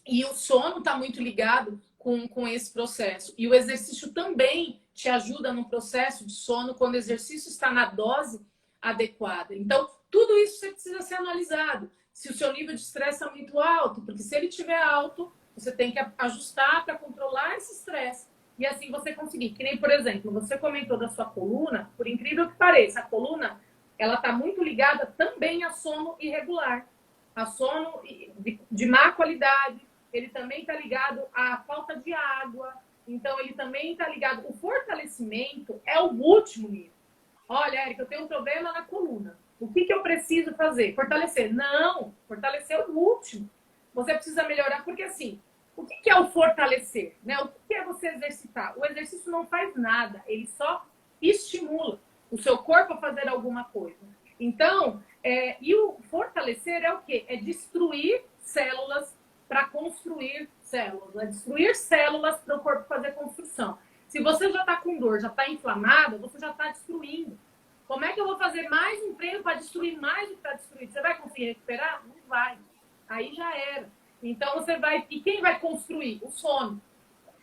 [SPEAKER 2] e o sono está muito ligado com esse processo. E o exercício também te ajuda no processo de sono quando o exercício está na dose adequada. Então, tudo isso você precisa ser analisado. Se o seu nível de estresse é muito alto, porque se ele estiver alto, você tem que ajustar para controlar esse estresse. E assim você conseguir. Que nem, por exemplo, você comentou da sua coluna, por incrível que pareça, a coluna, ela está muito ligada também a sono irregular. A sono de má qualidade. Ele também está ligado à falta de água. Então, ele também está ligado... O fortalecimento é o último nível. Olha, Érica, eu tenho um problema na coluna. O que eu preciso fazer? Fortalecer? Não, fortalecer é o último. Você precisa melhorar, porque assim, o que é o fortalecer? Né? O que é você exercitar? O exercício não faz nada, ele só estimula o seu corpo a fazer alguma coisa. Então, e o fortalecer é o quê? É destruir células para construir células. É destruir células para o corpo fazer construção. Se você já está com dor, já está inflamado, você já está destruindo. Como é que eu vou fazer mais um treino para destruir mais o que está destruído? Você vai conseguir recuperar? Não vai. Aí já era. Então você vai... E quem vai construir? O sono.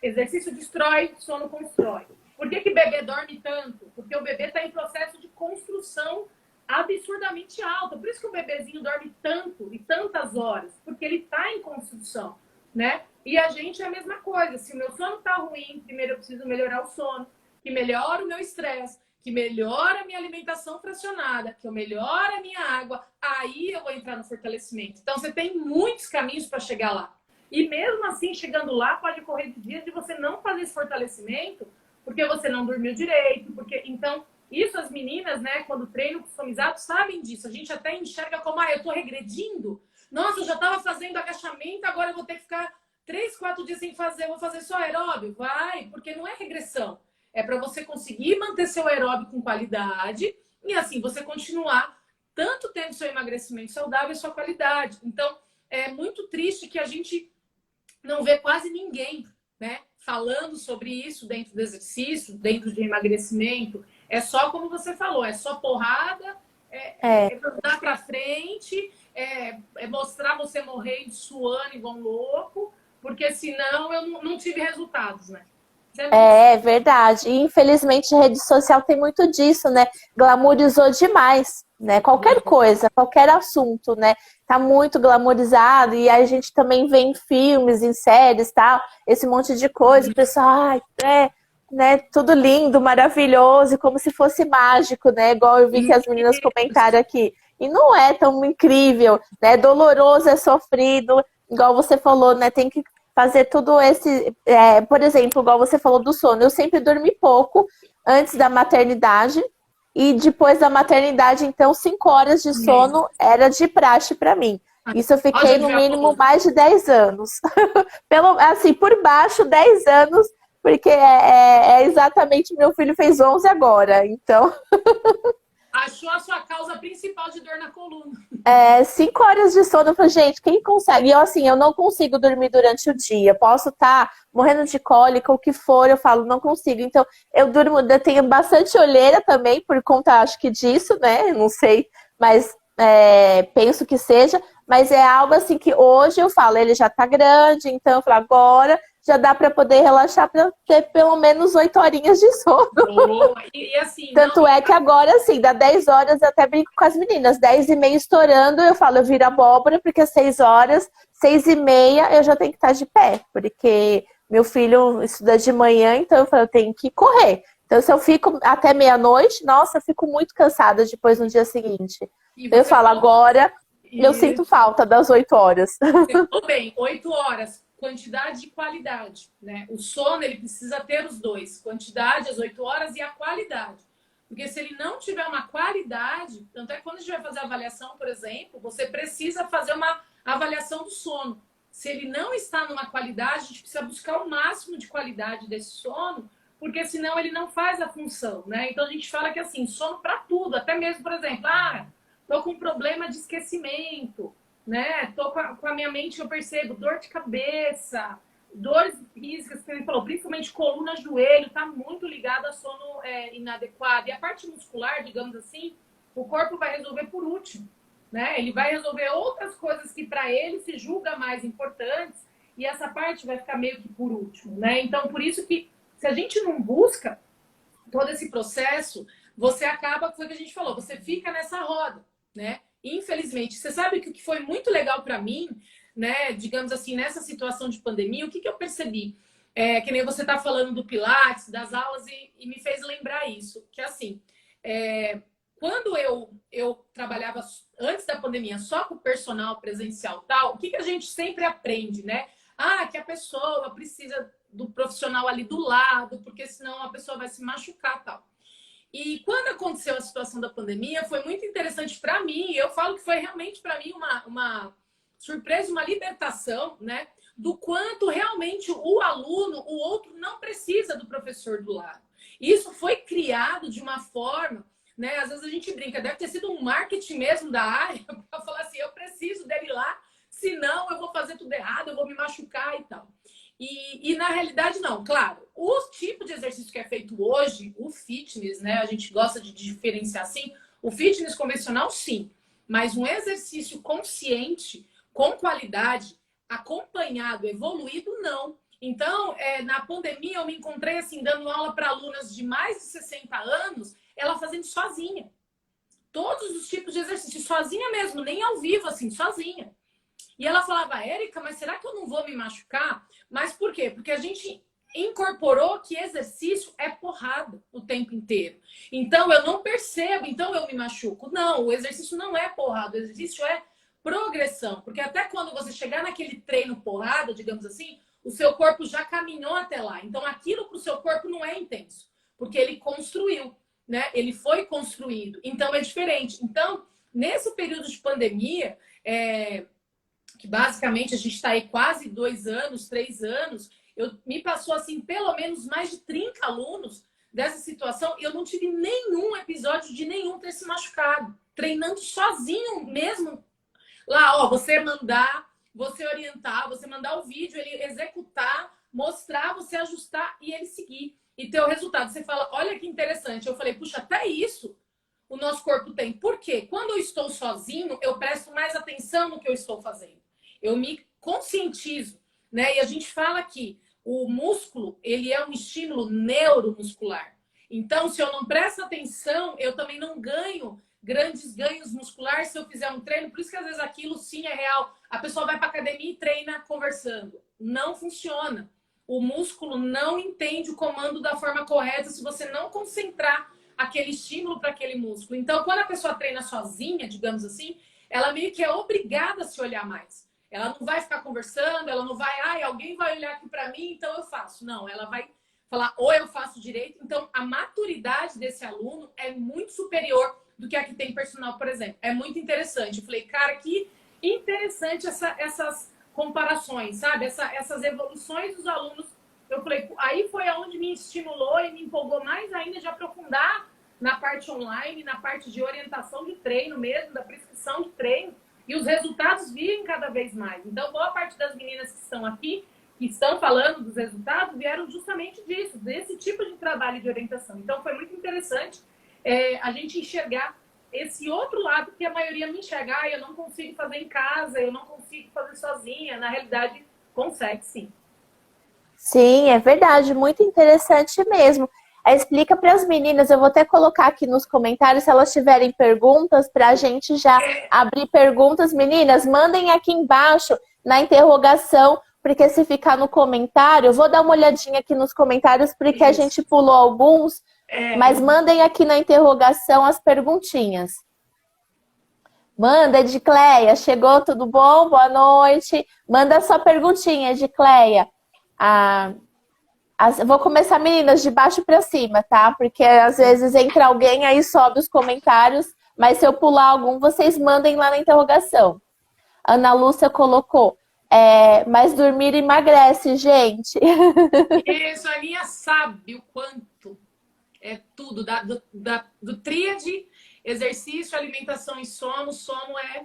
[SPEAKER 2] Exercício destrói, sono constrói. Por que bebê dorme tanto? Porque o bebê está em processo de construção absurdamente alta. Por isso que o bebezinho dorme tanto e tantas horas. Porque ele está em construção, né? E a gente é a mesma coisa. Se o meu sono está ruim, primeiro eu preciso melhorar o sono, que melhora o meu estresse, que melhora a minha alimentação fracionada, que eu melhore a minha água, aí eu vou entrar no fortalecimento. Então, você tem muitos caminhos para chegar lá. E mesmo assim, chegando lá, pode correr de dias de você não fazer esse fortalecimento, porque você não dormiu direito, porque... Então, isso as meninas, né, quando treinam customizado, sabem disso. A gente até enxerga como, eu tô regredindo. Nossa, eu já tava fazendo agachamento, agora eu vou ter que ficar 3, 4 dias sem fazer, eu vou fazer só aeróbio. Vai, porque não é regressão. É para você conseguir manter seu aeróbio com qualidade e assim você continuar tanto tendo seu emagrecimento saudável e sua qualidade. Então, é muito triste que a gente não vê quase ninguém, né, falando sobre isso dentro do exercício, dentro de emagrecimento. É só como você falou, é só porrada, é mandar para frente, é mostrar você morrendo, suando igual um louco, porque senão eu não tive resultados, né? Isso é absurdo.
[SPEAKER 1] É verdade. E infelizmente a rede social tem muito disso, né? Glamourizou demais, né? Qualquer coisa, qualquer assunto, né? Tá muito glamourizado e a gente também vê em filmes, em séries, tal, esse monte de coisa, o pessoal, ai, né, tudo lindo, maravilhoso, como se fosse mágico, né? Igual eu vi que as meninas comentaram aqui. E não é tão incrível, né? Doloroso, é sofrido, igual você falou, né? Tem que fazer tudo esse. Por exemplo, igual você falou do sono, eu sempre dormi pouco antes da maternidade. E depois da maternidade, então, 5 horas de sono era de praxe para mim. Isso eu
[SPEAKER 2] Olha
[SPEAKER 1] fiquei
[SPEAKER 2] onde
[SPEAKER 1] no
[SPEAKER 2] vai a
[SPEAKER 1] mínimo
[SPEAKER 2] coluna.
[SPEAKER 1] mais de 10 anos. Assim, por baixo, 10 anos, porque exatamente meu filho fez 11 agora. Então,
[SPEAKER 2] Achou a sua causa principal de dor na coluna.
[SPEAKER 1] 5 horas de sono, eu falei, gente, quem consegue? E eu, assim, eu não consigo dormir durante o dia. Posso estar morrendo de cólica, o que for, eu falo, não consigo. Então, eu durmo, eu tenho bastante olheira também, por conta, acho que disso, né? Não sei, mas penso que seja. Mas é algo assim que hoje eu falo, ele já tá grande, então eu falo, agora já dá para poder relaxar para ter pelo menos 8 horinhas de sono.
[SPEAKER 2] Boa. E assim, não.
[SPEAKER 1] Tanto é que agora, assim, dá 10 horas, eu até brinco com as meninas. 10h30 estourando, eu falo, eu viro abóbora, porque 6 horas, 6h30 eu já tenho que estar de pé. Porque meu filho estuda de manhã, então eu falo, eu tenho que correr. Então, se eu fico até meia-noite, nossa, eu fico muito cansada depois no dia seguinte.
[SPEAKER 2] E
[SPEAKER 1] Então, eu
[SPEAKER 2] você
[SPEAKER 1] falo,
[SPEAKER 2] falou,
[SPEAKER 1] agora eu
[SPEAKER 2] e
[SPEAKER 1] sinto falta das 8 horas.
[SPEAKER 2] você falou bem, 8 horas, quantidade e qualidade, né? O sono, ele precisa ter os dois, quantidade, as 8 horas, e a qualidade. Porque se ele não tiver uma qualidade, tanto é que quando a gente vai fazer a avaliação, por exemplo, você precisa fazer uma avaliação do sono. Se ele não está numa qualidade, a gente precisa buscar o máximo de qualidade desse sono, porque senão ele não faz a função, né? Então a gente fala que assim, sono para tudo, até mesmo, por exemplo, tô com um problema de esquecimento, né? Tô com a minha mente, eu percebo dor de cabeça, dores físicas, que ele falou, principalmente coluna, joelho, tá muito ligado a sono inadequado. E a parte muscular, digamos assim, o corpo vai resolver por último, né? Ele vai resolver outras coisas que para ele se julga mais importantes, e essa parte vai ficar meio que por último, né? Então, por isso que se a gente não busca todo esse processo, você acaba, foi o que a gente falou, você fica nessa roda, né? Infelizmente, você sabe que o que foi muito legal para mim, né, digamos assim, nessa situação de pandemia, o que eu percebi? Que nem você tá falando do Pilates, das aulas, e me fez lembrar isso, que assim, quando eu trabalhava antes da pandemia só com o personal presencial tal, o que a gente sempre aprende, né? Que a pessoa precisa do profissional ali do lado, porque senão a pessoa vai se machucar tal. E quando aconteceu a situação da pandemia, foi muito interessante para mim. Eu falo que foi realmente para mim uma surpresa, uma libertação, né? Do quanto realmente o aluno, o outro, não precisa do professor do lado. Isso foi criado de uma forma, né? Às vezes a gente brinca, deve ter sido um marketing mesmo da área, para falar assim: eu preciso dele lá, senão eu vou fazer tudo errado, eu vou me machucar e tal. E na realidade, não. Claro, o tipo de exercício que é feito hoje, o fitness, né? A gente gosta de diferenciar assim. O fitness convencional, sim. Mas um exercício consciente, com qualidade, acompanhado, evoluído, não. Então, na pandemia, eu me encontrei assim, dando aula para alunas de mais de 60 anos, ela fazendo sozinha. Todos os tipos de exercício, sozinha mesmo, nem ao vivo, assim, sozinha. E ela falava, Érica, mas será que eu não vou me machucar? Mas por quê? Porque a gente incorporou que exercício é porrada o tempo inteiro. Então eu não percebo, então eu me machuco. Não, o exercício não é porrada, o exercício é progressão. Porque até quando você chegar naquele treino porrada, digamos assim, o seu corpo já caminhou até lá. Então aquilo para o seu corpo não é intenso, porque ele construiu, né? Ele foi construído. Então é diferente. Então, nesse período de pandemia, que basicamente a gente está aí quase 2 anos, 3 anos, me passou assim pelo menos mais de 30 alunos dessa situação e eu não tive nenhum episódio de nenhum ter se machucado, treinando sozinho mesmo. Lá, você mandar, você orientar, você mandar o vídeo, ele executar, mostrar, você ajustar e ele seguir. E ter o resultado. Você fala, olha que interessante. Eu falei, puxa, até isso o nosso corpo tem. Por quê? Quando eu estou sozinho, eu presto mais atenção no que eu estou fazendo. Eu me conscientizo, né? E a gente fala que O músculo, ele é um estímulo neuromuscular. Então, se eu não presto atenção, eu também não ganho grandes ganhos musculares se eu fizer um treino. Por isso que às vezes aquilo sim é real. A pessoa vai para academia e treina conversando. Não funciona. O músculo não entende o comando da forma correta se você não concentrar aquele estímulo para aquele músculo. Então, quando a pessoa treina sozinha, digamos assim, ela meio que é obrigada a se olhar mais. Ela não vai ficar conversando, ela não vai, alguém vai olhar aqui para mim, então eu faço. Não, ela vai falar, ou eu faço direito. Então, a maturidade desse aluno é muito superior do que a que tem personal, por exemplo. É muito interessante. Eu falei, cara, que interessante essas comparações, sabe? Essas evoluções dos alunos. Eu falei, aí foi aonde me estimulou e me empolgou mais ainda de aprofundar na parte online, na parte de orientação de treino mesmo, da prescrição de treino, e os resultados virem cada vez mais. Então, boa parte das meninas que estão aqui, que estão falando dos resultados, vieram justamente disso, desse tipo de trabalho de orientação. Então, foi muito interessante a gente enxergar esse outro lado que a maioria não enxerga. Eu não consigo fazer em casa, eu não consigo fazer sozinha. Na realidade, consegue sim.
[SPEAKER 1] Sim, é verdade, muito interessante mesmo. Explica para as meninas, eu vou até colocar aqui nos comentários se elas tiverem perguntas para a gente já abrir perguntas. Meninas, mandem aqui embaixo na interrogação, porque se ficar no comentário, eu vou dar uma olhadinha aqui nos comentários, porque a gente pulou alguns, mas mandem aqui na interrogação as perguntinhas. Manda, Edicleia, chegou, tudo bom? Boa noite. Manda sua perguntinha, Edicleia. Vou começar, meninas, de baixo para cima, tá? Porque às vezes entra alguém, aí sobe os comentários, mas se eu pular algum, vocês mandem lá na interrogação. Ana Lúcia colocou, mas dormir emagrece, gente.
[SPEAKER 2] Isso, a Aninha sabe o quanto é tudo, do tríade, exercício, alimentação e sono. Sono é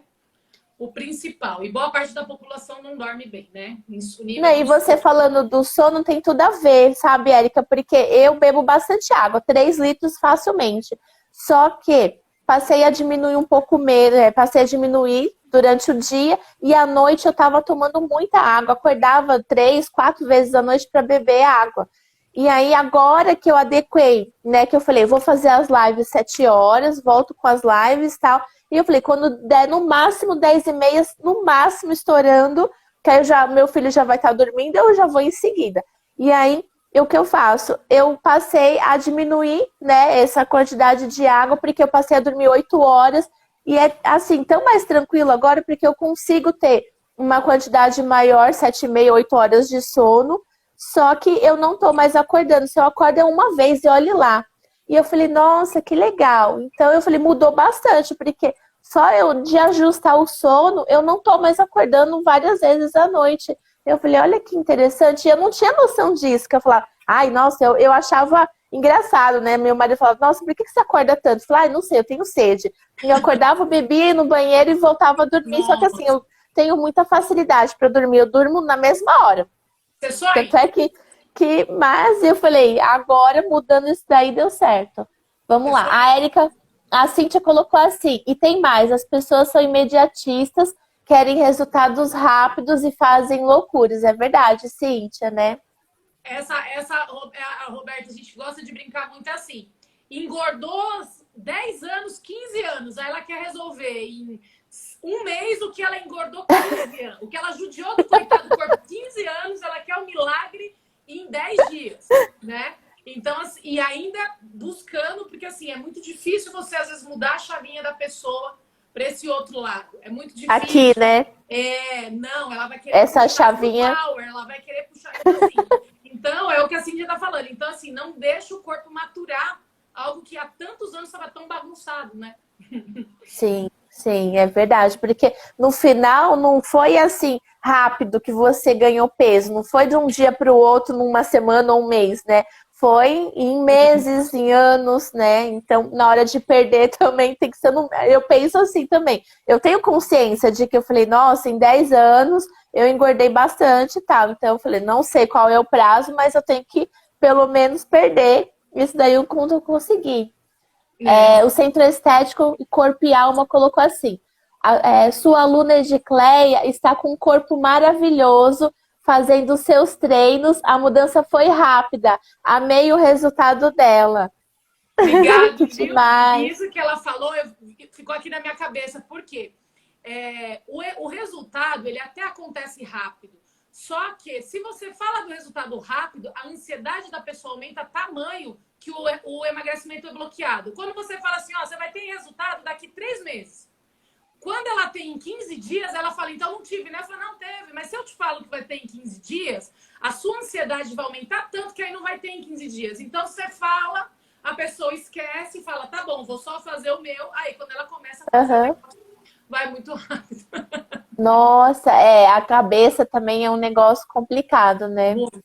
[SPEAKER 2] o principal. E boa parte da população não dorme bem, né?
[SPEAKER 1] Não, e você falando do sono tem tudo a ver, sabe, Érica? Porque eu bebo bastante água, 3 litros facilmente. Só que passei a diminuir um pouco menos, passei a diminuir durante o dia e à noite eu tava tomando muita água. Acordava 3, 4 vezes à noite para beber água. E aí agora que eu adequei, né, que eu falei, vou fazer as lives 7 horas, volto com as lives e tal. E eu falei, quando der no máximo 10h30, no máximo estourando, que aí meu filho já vai estar dormindo, eu já vou em seguida. E aí, o que eu faço? Eu passei a diminuir, né, essa quantidade de água, porque eu passei a dormir 8 horas. E é assim, tão mais tranquilo agora, porque eu consigo ter uma quantidade maior, 7h30, 8 horas de sono. Só que eu não tô mais acordando. Se eu acordo é uma vez e olhe lá. E eu falei, nossa, que legal. Então eu falei, mudou bastante, porque só eu de ajustar o sono, eu não tô mais acordando várias vezes à noite. Eu falei, olha que interessante. E eu não tinha noção disso, que eu falava, nossa, eu achava engraçado, né? Meu marido falava, nossa, por que você acorda tanto? Eu falei, não sei, eu tenho sede. E eu acordava, bebia no banheiro e voltava a dormir. Nossa. Só que assim, eu tenho muita facilidade para dormir. Eu durmo na mesma hora.
[SPEAKER 2] Você sonha?
[SPEAKER 1] Tanto é mas eu falei, agora mudando isso daí deu certo. Vamos lá. A Érica, a Cíntia colocou assim, e tem mais, as pessoas são imediatistas, querem resultados rápidos e fazem loucuras. É verdade, Cíntia, né?
[SPEAKER 2] A Roberta, a gente gosta de brincar muito assim. Engordou 10 anos, 15 anos, aí ela quer resolver em um mês o que ela engordou 15 anos. O que ela judiou do coitado do corpo 15 anos, ela quer um milagre em 10 dias, né? Então, assim, e ainda buscando, porque assim, é muito difícil você às vezes mudar a chavinha da pessoa para esse outro lado. É muito difícil.
[SPEAKER 1] Aqui, né?
[SPEAKER 2] Não, ela vai querer
[SPEAKER 1] essa chavinha.
[SPEAKER 2] Power, ela vai querer puxar. Então, é o que a Cindy tá falando. Então, assim, não deixa o corpo maturar algo que há tantos anos estava tão bagunçado, né?
[SPEAKER 1] Sim. Sim, é verdade, porque no final não foi assim rápido que você ganhou peso, não foi de um dia para o outro, numa semana ou um mês, né? Foi em meses, em anos, né? Então, na hora de perder também tem que ser... Eu penso assim também. Eu tenho consciência de que eu falei, nossa, em 10 anos eu engordei bastante e tal. Então, eu falei, não sei qual é o prazo, mas eu tenho que pelo menos perder. Isso daí eu consegui. O Centro Estético Corpo e Alma colocou assim, sua aluna Edicleia está com um corpo maravilhoso, fazendo os seus treinos. A mudança foi rápida. Amei o resultado dela.
[SPEAKER 2] Obrigada,
[SPEAKER 1] Que
[SPEAKER 2] viu?
[SPEAKER 1] demais.
[SPEAKER 2] Isso que ela falou ficou aqui na minha cabeça. Por quê? O resultado, ele até acontece rápido. Só que, se você fala do resultado rápido, a ansiedade da pessoa aumenta tamanho que o emagrecimento é bloqueado. Quando você fala assim, ó, você vai ter resultado daqui 3 meses. Quando ela tem em 15 dias, ela fala, então não tive, né? Eu falo, não teve. Mas se eu te falo que vai ter em 15 dias, a sua ansiedade vai aumentar tanto que aí não vai ter em 15 dias. Então, você fala, a pessoa esquece e fala, tá bom, vou só fazer o meu. Aí, quando ela começa a fazer o
[SPEAKER 1] Aham.
[SPEAKER 2] negócio, vai muito rápido.
[SPEAKER 1] Nossa, a cabeça também é um negócio complicado, né?
[SPEAKER 2] Muito.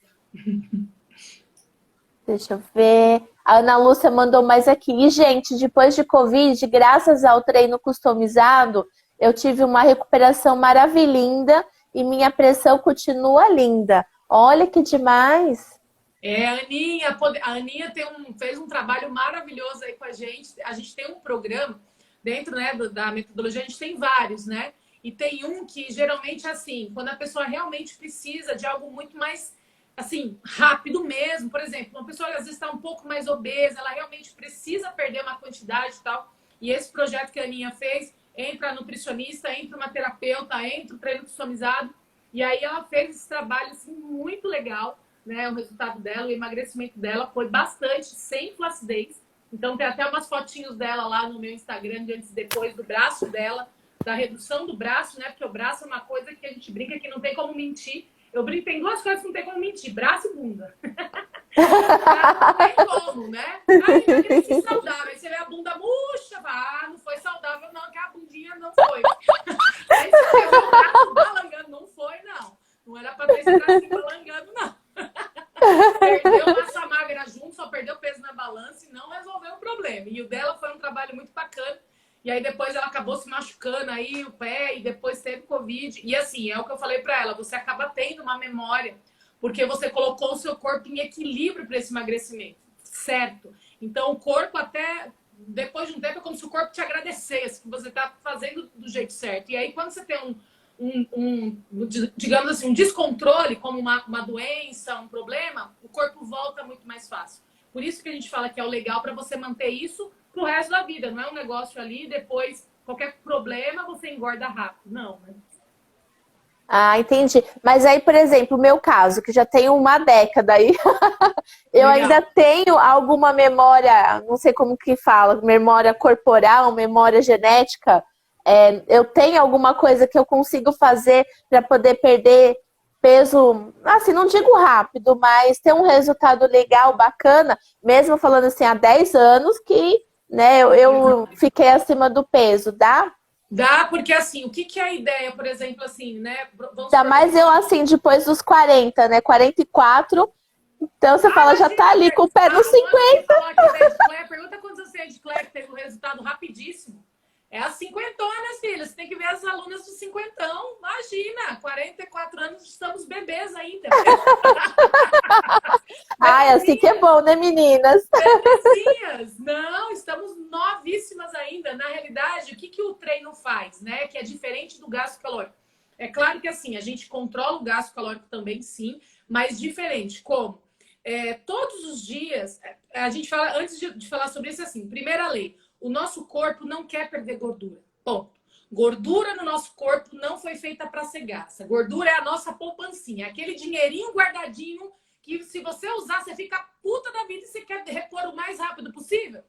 [SPEAKER 1] Deixa eu ver. A Ana Lúcia mandou mais aqui. E, gente, depois de Covid, graças ao treino customizado, eu tive uma recuperação maravilhosa e minha pressão continua linda. Olha que demais.
[SPEAKER 2] A Aninha fez um trabalho maravilhoso aí com a gente. A gente tem um programa dentro, né, da metodologia, a gente tem vários, né? E tem um que geralmente assim, quando a pessoa realmente precisa de algo muito mais assim, rápido mesmo. Por exemplo, uma pessoa às vezes está um pouco mais obesa, ela realmente precisa perder uma quantidade e tal. E esse projeto que a Aninha fez, entra a nutricionista, entra uma terapeuta, entra o treino customizado. E aí ela fez esse trabalho assim, muito legal, né? O resultado dela, o emagrecimento dela foi bastante, sem flacidez. Então tem até umas fotinhos dela lá no meu Instagram, de antes e depois, do braço dela, da redução do braço, né? Porque o braço é uma coisa que a gente brinca que não tem como mentir. Eu brinco, tem 2 coisas que não tem como mentir, braço e bunda. Não tem como, né? Aí emagreci saudável. Aí você vê a bunda murcha, não foi saudável, não, que a bundinha não foi. Aí você vê o braço balangando, não foi, não. Não era pra ter esse bracinho balangando, não. Perdeu massa magra junto, só perdeu peso na balança e não resolveu o problema. E o dela foi um trabalho muito bacana. E aí depois ela acabou se machucando aí o pé e depois teve Covid. E assim, é o que eu falei pra ela, você acaba tendo uma memória porque você colocou o seu corpo em equilíbrio para esse emagrecimento, certo? Então o corpo até, depois de um tempo, é como se o corpo te agradecesse que você tá fazendo do jeito certo. E aí quando você tem digamos assim, um descontrole, como uma doença, um problema, o corpo volta muito mais fácil. Por isso que a gente fala que é o legal para você manter isso pro resto da vida. Não é um negócio ali, depois, qualquer problema, você engorda rápido. Não, né?
[SPEAKER 1] Ah, entendi. Mas aí, por exemplo, o meu caso, que já tem uma década aí, eu
[SPEAKER 2] Legal.
[SPEAKER 1] ainda tenho alguma memória, não sei como que fala, memória corporal, memória genética. Eu tenho alguma coisa que eu consigo fazer para poder perder peso, assim, não digo rápido, mas ter um resultado legal, bacana, mesmo falando assim, há 10 anos que, né, eu fiquei acima do peso, dá?
[SPEAKER 2] Dá, porque assim, o que que é a ideia, por exemplo, assim, né? Vamos
[SPEAKER 1] Ainda
[SPEAKER 2] supor que
[SPEAKER 1] mais eu assim, depois dos 40, né? 44. Então você fala, já tá
[SPEAKER 2] imagina,
[SPEAKER 1] ali com o pé nos
[SPEAKER 2] a Mônica que
[SPEAKER 1] 50.
[SPEAKER 2] falou aqui da Edclaire, pergunta quantos anos tem a Edclaire, que teve um resultado rapidíssimo. É as cinquentonas, filha. Você tem que ver as alunas do cinquentão. Imagina, 44 anos, estamos bebês ainda.
[SPEAKER 1] Ai, assim que é bom, né, meninas?
[SPEAKER 2] Bebezinhas. Não, estamos novíssimas ainda. Na realidade, o que que o treino faz, né? Que é diferente do gasto calórico. É claro que assim, a gente controla o gasto calórico também, sim, mas diferente. Como? Todos os dias, a gente fala, antes de falar sobre isso, assim, primeira lei, o nosso corpo não quer perder gordura. Ponto. Gordura no nosso corpo não foi feita para ser gasta. Gordura é a nossa poupancinha, aquele dinheirinho guardadinho que se você usar, você fica puta da vida e você quer repor o mais rápido possível.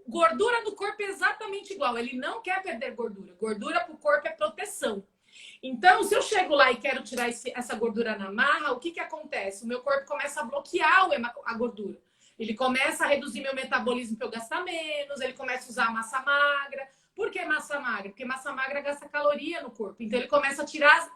[SPEAKER 2] Gordura do corpo é exatamente igual. Ele não quer perder gordura. Gordura para o corpo é proteção. Então, se eu chego lá e quero tirar essa gordura na marra, o que que acontece? O meu corpo começa a bloquear a gordura. Ele começa a reduzir meu metabolismo para eu gastar menos, ele começa a usar massa magra. Por que massa magra? Porque massa magra gasta caloria no corpo. Então, ele começa a tirar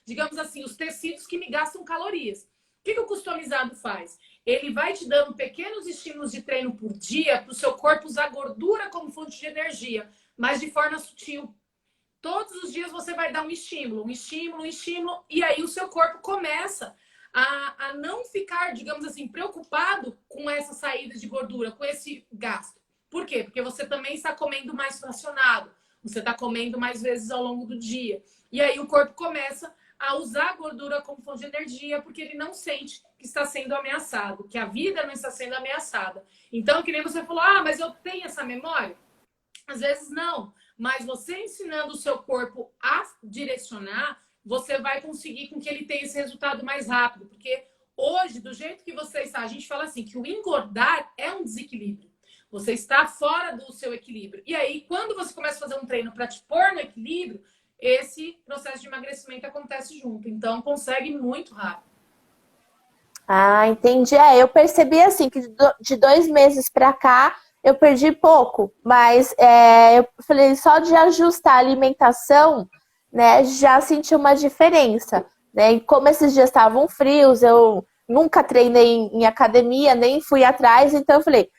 [SPEAKER 2] digamos assim, os tecidos que me gastam calorias. O que o customizado faz? Ele vai te dando pequenos estímulos de treino por dia para o seu corpo usar gordura como fonte de energia, mas de forma sutil. Todos os dias você vai dar um estímulo, um estímulo, um estímulo, e aí o seu corpo começa a não ficar, digamos assim, preocupado com essa saída de gordura, com esse gasto. Por quê? Porque você também está comendo mais fracionado, você está comendo mais vezes ao longo do dia. E aí o corpo começa a usar a gordura como fonte de energia, porque ele não sente que está sendo ameaçado, que a vida não está sendo ameaçada. Então, que nem você falou, mas eu tenho essa memória? Às vezes não, mas você ensinando o seu corpo a direcionar, você vai conseguir com que ele tenha esse resultado mais rápido, porque hoje, do jeito que você está, a gente fala assim, que o engordar é um desequilíbrio. Você está fora do seu equilíbrio. E aí, quando você começa a fazer um treino para te pôr no equilíbrio, esse processo de emagrecimento acontece junto. Então, consegue muito rápido.
[SPEAKER 1] Ah, entendi. Eu percebi assim que de 2 meses para cá eu perdi pouco, mas eu falei só de ajustar a alimentação, né, já senti uma diferença, né? E como esses dias estavam frios, eu nunca treinei em academia, nem fui atrás, então eu falei,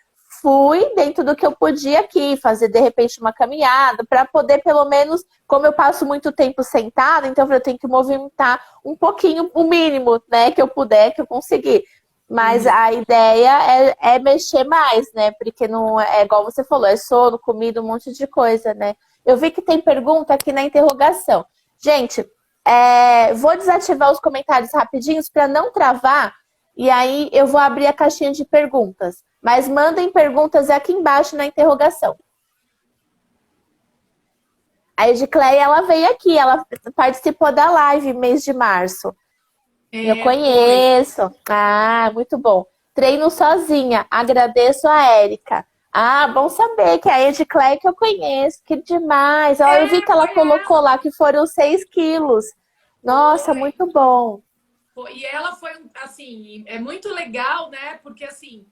[SPEAKER 1] fui dentro do que eu podia aqui, fazer de repente uma caminhada, para poder pelo menos, como eu passo muito tempo sentada, então eu tenho que movimentar um pouquinho, o mínimo, né, que eu puder, que eu conseguir. Mas a ideia é mexer mais, né? Porque não é igual você falou, é sono, comida, um monte de coisa, né? Eu vi que tem pergunta aqui na interrogação. Gente, vou desativar os comentários rapidinhos para não travar, e aí eu vou abrir a caixinha de perguntas. Mas mandem perguntas aqui embaixo na interrogação. A Edicleia, ela veio aqui, ela participou da live mês de março. Eu conheço. Foi. Ah, muito bom. Treino sozinha. Agradeço a Érica. Ah, bom saber que a Edicleia que eu conheço. Que demais. Eu vi que ela colocou lá que foram 6 quilos. Nossa, foi. Muito bom.
[SPEAKER 2] E ela foi, assim, é muito legal, né? Porque, assim,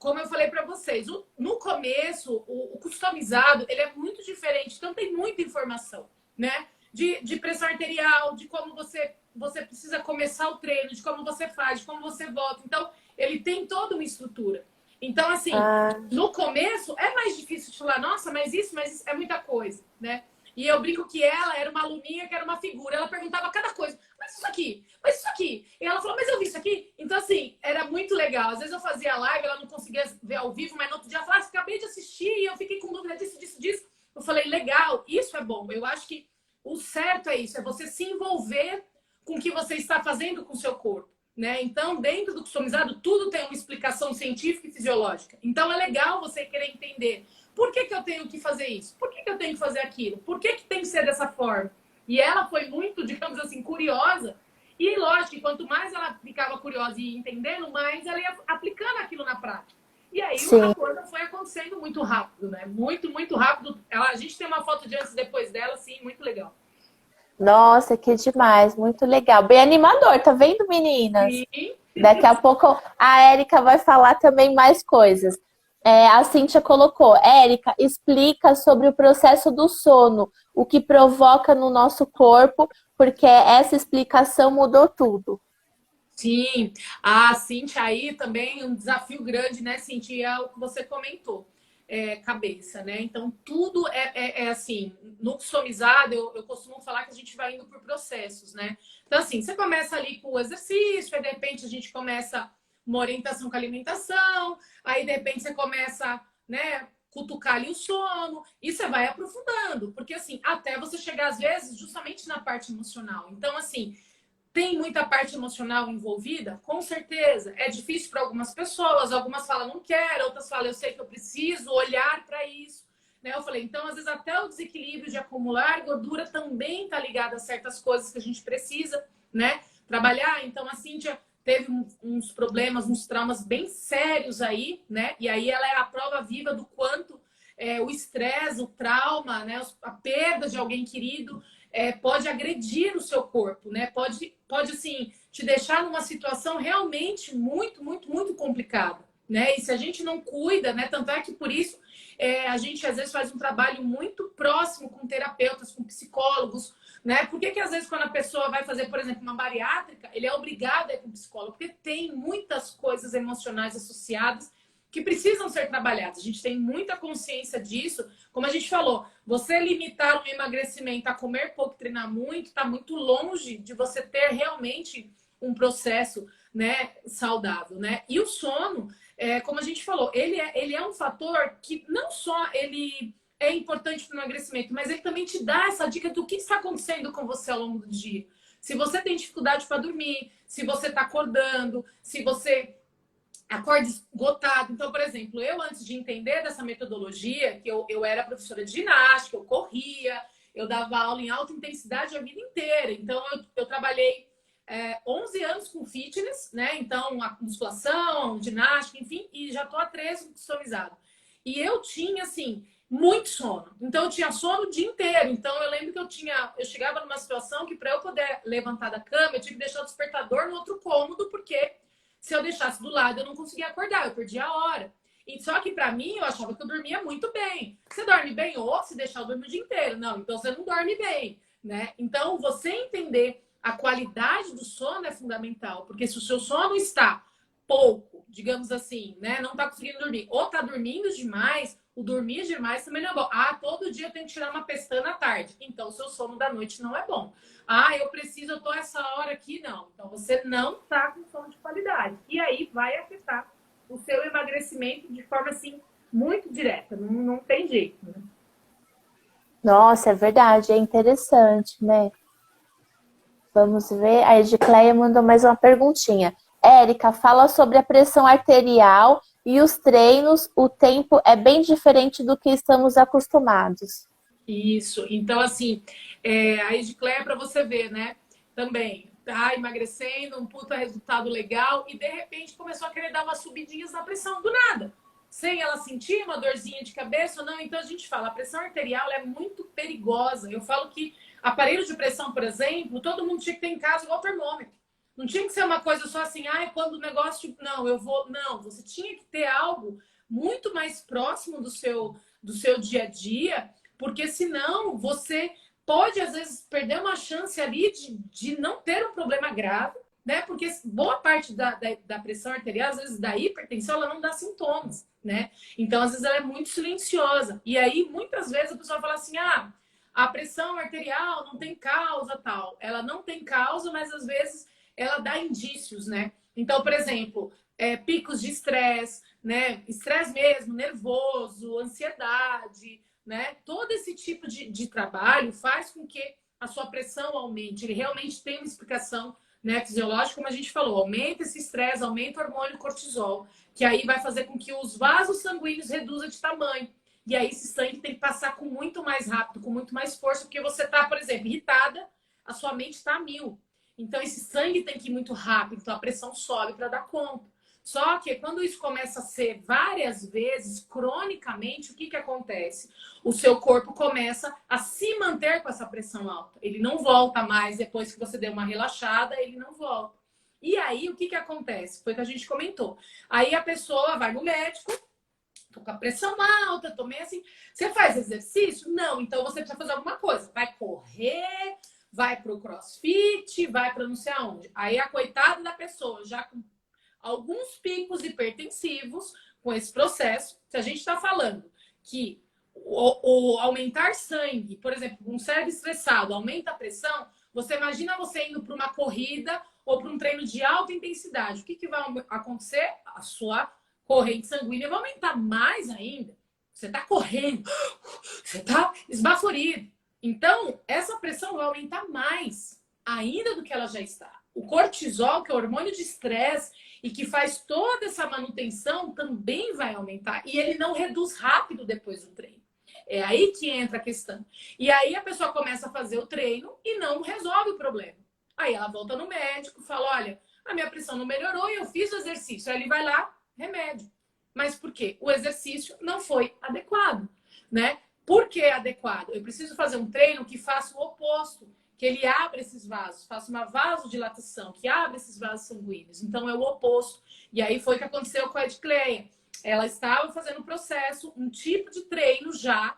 [SPEAKER 2] como eu falei para vocês, no começo, o customizado, ele é muito diferente. Então, tem muita informação, né? De pressão arterial, de como você precisa começar o treino, de como você faz, de como você volta. Então, ele tem toda uma estrutura. Então, assim, no começo é mais difícil de falar, nossa, mas isso é muita coisa, né? E eu brinco que ela era uma aluninha que era uma figura. Ela perguntava cada coisa, mas isso aqui, mas isso aqui. E ela falou, mas eu vi isso aqui. Então, assim, era muito legal. Às vezes eu fazia live, ela não conseguia ver ao vivo, mas no outro dia ela falava, acabei de assistir e eu fiquei com dúvida disso. Eu falei, legal, isso é bom. Eu acho que o certo é isso, é você se envolver com o que você está fazendo com o seu corpo, né? Então, dentro do customizado, tudo tem uma explicação científica e fisiológica. Então, é legal você querer entender por que eu tenho que fazer isso? Por que eu tenho que fazer aquilo? Por que tem que ser dessa forma? E ela foi muito, digamos assim, curiosa. E, lógico, que quanto mais ela ficava curiosa e entendendo, mais ela ia aplicando aquilo na prática. E aí, a coisa foi acontecendo muito rápido, né? Muito, muito rápido. A gente tem uma foto de antes e depois dela, assim, muito legal.
[SPEAKER 1] Nossa, que demais, muito legal. Bem animador, tá vendo, meninas? Sim. Daqui a pouco a Érica vai falar também mais coisas. A Cíntia colocou, Érica, explica sobre o processo do sono, o que provoca no nosso corpo, porque essa explicação mudou tudo.
[SPEAKER 2] Sim, a Cíntia aí também, um desafio grande, né, Cíntia, é o que você comentou. Cabeça, né? Então, tudo é assim, no customizado, eu costumo falar que a gente vai indo por processos, né? Então, assim, você começa ali com o exercício, aí de repente a gente começa uma orientação com a alimentação, aí de repente você começa, né, cutucar ali o sono, e você vai aprofundando, porque assim, até você chegar às vezes justamente na parte emocional. Então, assim, tem muita parte emocional envolvida? Com certeza. É difícil para algumas pessoas. Algumas falam, não quero. Outras falam, eu sei que eu preciso olhar para isso. Né? Eu falei, então, às vezes, até o desequilíbrio de acumular gordura também está ligado a certas coisas que a gente precisa, né, trabalhar. Então, a Cíntia teve uns problemas, uns traumas bem sérios aí, né? E aí ela é a prova viva do quanto o estresse, o trauma, né, a perda de alguém querido pode agredir o seu corpo, né? Pode, assim, te deixar numa situação realmente muito, muito, muito complicada, né? E se a gente não cuida, né? Tanto é que por isso a gente às vezes faz um trabalho muito próximo com terapeutas, com psicólogos, né? Por que às vezes quando a pessoa vai fazer, por exemplo, uma bariátrica, ele é obrigado a ir com o psicólogo? Porque tem muitas coisas emocionais associadas que precisam ser trabalhadas. A gente tem muita consciência disso. Como a gente falou, você limitar o emagrecimento a comer pouco e treinar muito, está muito longe de você ter realmente um processo, né, saudável, né? E o sono, como a gente falou, ele é um fator que não só ele é importante para o emagrecimento, mas ele também te dá essa dica do que está acontecendo com você ao longo do dia. Se você tem dificuldade para dormir, se você está acordando, se você acorda esgotado. Então, por exemplo, eu antes de entender dessa metodologia, que eu era professora de ginástica, eu corria, eu dava aula em alta intensidade a vida inteira. Então, eu trabalhei 11 anos com fitness, né? Então, a musculação, ginástica, enfim, e já tô há 13 customizado. E eu tinha, assim, muito sono. Então, eu tinha sono o dia inteiro. Então, eu lembro que eu chegava numa situação que para eu poder levantar da cama, eu tinha que deixar o despertador no outro cômodo, porque se eu deixasse do lado, eu não conseguia acordar, eu perdia a hora. E só que para mim, eu achava que eu dormia muito bem. Você dorme bem? Ou se deixar, eu durmo o dia inteiro. Não, então você não dorme bem, né? Então, você entender a qualidade do sono é fundamental, porque se o seu sono está pouco, digamos assim, né, não está conseguindo dormir, ou está dormindo demais, o dormir demais também não é bom. Ah, todo dia eu tenho que tirar uma pestana à tarde. Então, o seu sono da noite não é bom. Ah, eu tô essa hora aqui, não. Então, você não está com sono de qualidade. E aí vai afetar o seu emagrecimento de forma, assim, muito direta. Não tem jeito, né?
[SPEAKER 3] Nossa, é verdade, é interessante, né? Vamos ver. A Edicleia mandou mais uma perguntinha. Érica, fala sobre a pressão arterial e os treinos. O tempo é bem diferente do que estamos acostumados.
[SPEAKER 2] Isso. Então, assim, a Edicleia, para você ver, né? Também tá emagrecendo, um puta resultado legal e, de repente, começou a querer dar umas subidinhas na pressão do nada. Sem ela sentir uma dorzinha de cabeça ou não. Então, a gente fala, a pressão arterial é muito perigosa. Eu falo que aparelho de pressão, por exemplo, todo mundo tinha que ter em casa igual termômetro. Não tinha que ser uma coisa só assim, quando o negócio... Não, eu vou... Não, você tinha que ter algo muito mais próximo do seu dia a dia, porque senão você pode, às vezes, perder uma chance ali de não ter um problema grave, né? Porque boa parte da pressão arterial, às vezes da hipertensão, ela não dá sintomas, né? Então, às vezes, ela é muito silenciosa. E aí, muitas vezes, a pessoa fala assim, a pressão arterial não tem causa, tal. Ela não tem causa, mas, às vezes, ela dá indícios, né? Então, por exemplo, picos de estresse, né? Estresse mesmo, nervoso, ansiedade, né? Todo esse tipo de trabalho faz com que a sua pressão aumente. Ele realmente tem uma explicação, né, fisiológica, como a gente falou. Aumenta esse estresse, aumenta o hormônio cortisol, que aí vai fazer com que os vasos sanguíneos reduzam de tamanho. E aí esse sangue tem que passar com muito mais rápido, com muito mais força, porque você está, por exemplo, irritada, a sua mente está a 1000. Então esse sangue tem que ir muito rápido, então a pressão sobe para dar conta. Só que quando isso começa a ser várias vezes, cronicamente, o que acontece? O seu corpo começa a se manter com essa pressão alta. Ele não volta mais depois que você deu uma relaxada, ele não volta. E aí, o que acontece? Foi o que a gente comentou. Aí a pessoa vai no médico, tô com a pressão alta, tô meio assim. Você faz exercício? Não, então você precisa fazer alguma coisa. Vai correr, vai pro crossfit, vai para não sei aonde. Aí a coitada da pessoa, já com alguns picos hipertensivos com esse processo, se a gente está falando que o aumentar sangue, por exemplo, um cérebro estressado aumenta a pressão, você imagina você indo para uma corrida ou para um treino de alta intensidade. O que vai acontecer? A sua corrente sanguínea vai aumentar mais ainda. Você está correndo, você está esbaforido. Então, essa pressão vai aumentar mais ainda do que ela já está. O cortisol, que é o hormônio de estresse e que faz toda essa manutenção, também vai aumentar. E ele não reduz rápido depois do treino. É aí que entra a questão. E aí a pessoa começa a fazer o treino e não resolve o problema. Aí ela volta no médico, fala, olha, a minha pressão não melhorou e eu fiz o exercício. Aí ele vai lá, remédio. Mas por quê? O exercício não foi adequado, né? Por que adequado? Eu preciso fazer um treino que faça o oposto, que ele abra esses vasos, faça uma vasodilatação, que abra esses vasos sanguíneos. Então é o oposto. E aí foi o que aconteceu com a Edicleia. Ela estava fazendo um processo, um tipo de treino já.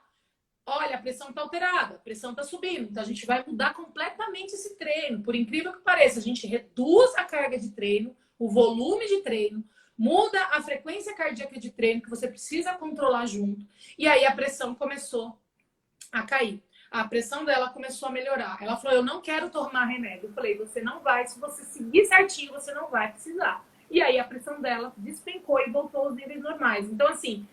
[SPEAKER 2] Olha, a pressão está alterada, a pressão está subindo. Então a gente vai mudar completamente esse treino. Por incrível que pareça, a gente reduz a carga de treino, o volume de treino, muda a frequência cardíaca de treino que você precisa controlar junto. E aí a pressão começou a cair. A pressão dela começou a melhorar. Ela falou, eu não quero tomar remédio. Eu falei, você não vai. Se você seguir certinho, você não vai precisar. E aí a pressão dela despencou e voltou aos níveis normais. Então, assim,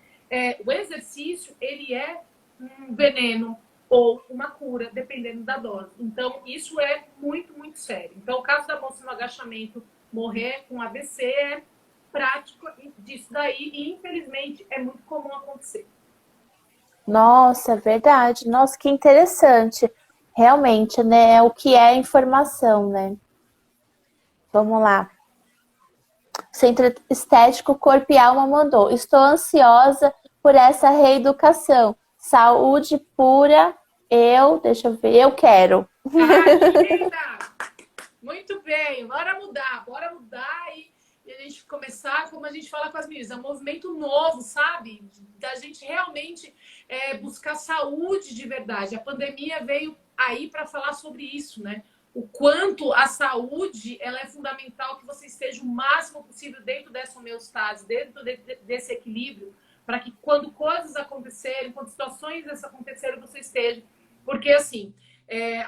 [SPEAKER 2] o exercício, ele é um veneno ou uma cura, dependendo da dose. Então, isso é muito, muito sério. Então, o caso da moça no agachamento morrer com AVC é prático disso daí e, infelizmente, é muito comum acontecer.
[SPEAKER 3] Nossa, é verdade. Nossa, que interessante. Realmente, né? O que é informação, né? Vamos lá. Centro Estético Corpo e Alma mandou. Estou ansiosa por essa reeducação. Saúde pura, deixa eu ver, eu quero.
[SPEAKER 2] Linda! Muito bem, bora mudar e a gente começar, como a gente fala com as meninas, é um movimento novo, sabe? Da gente realmente buscar saúde de verdade. A pandemia veio aí para falar sobre isso, né? O quanto a saúde ela é fundamental, que você esteja o máximo possível dentro dessa homeostase, dentro desse equilíbrio, para que quando coisas acontecerem, quando situações acontecerem, você esteja. Porque, assim,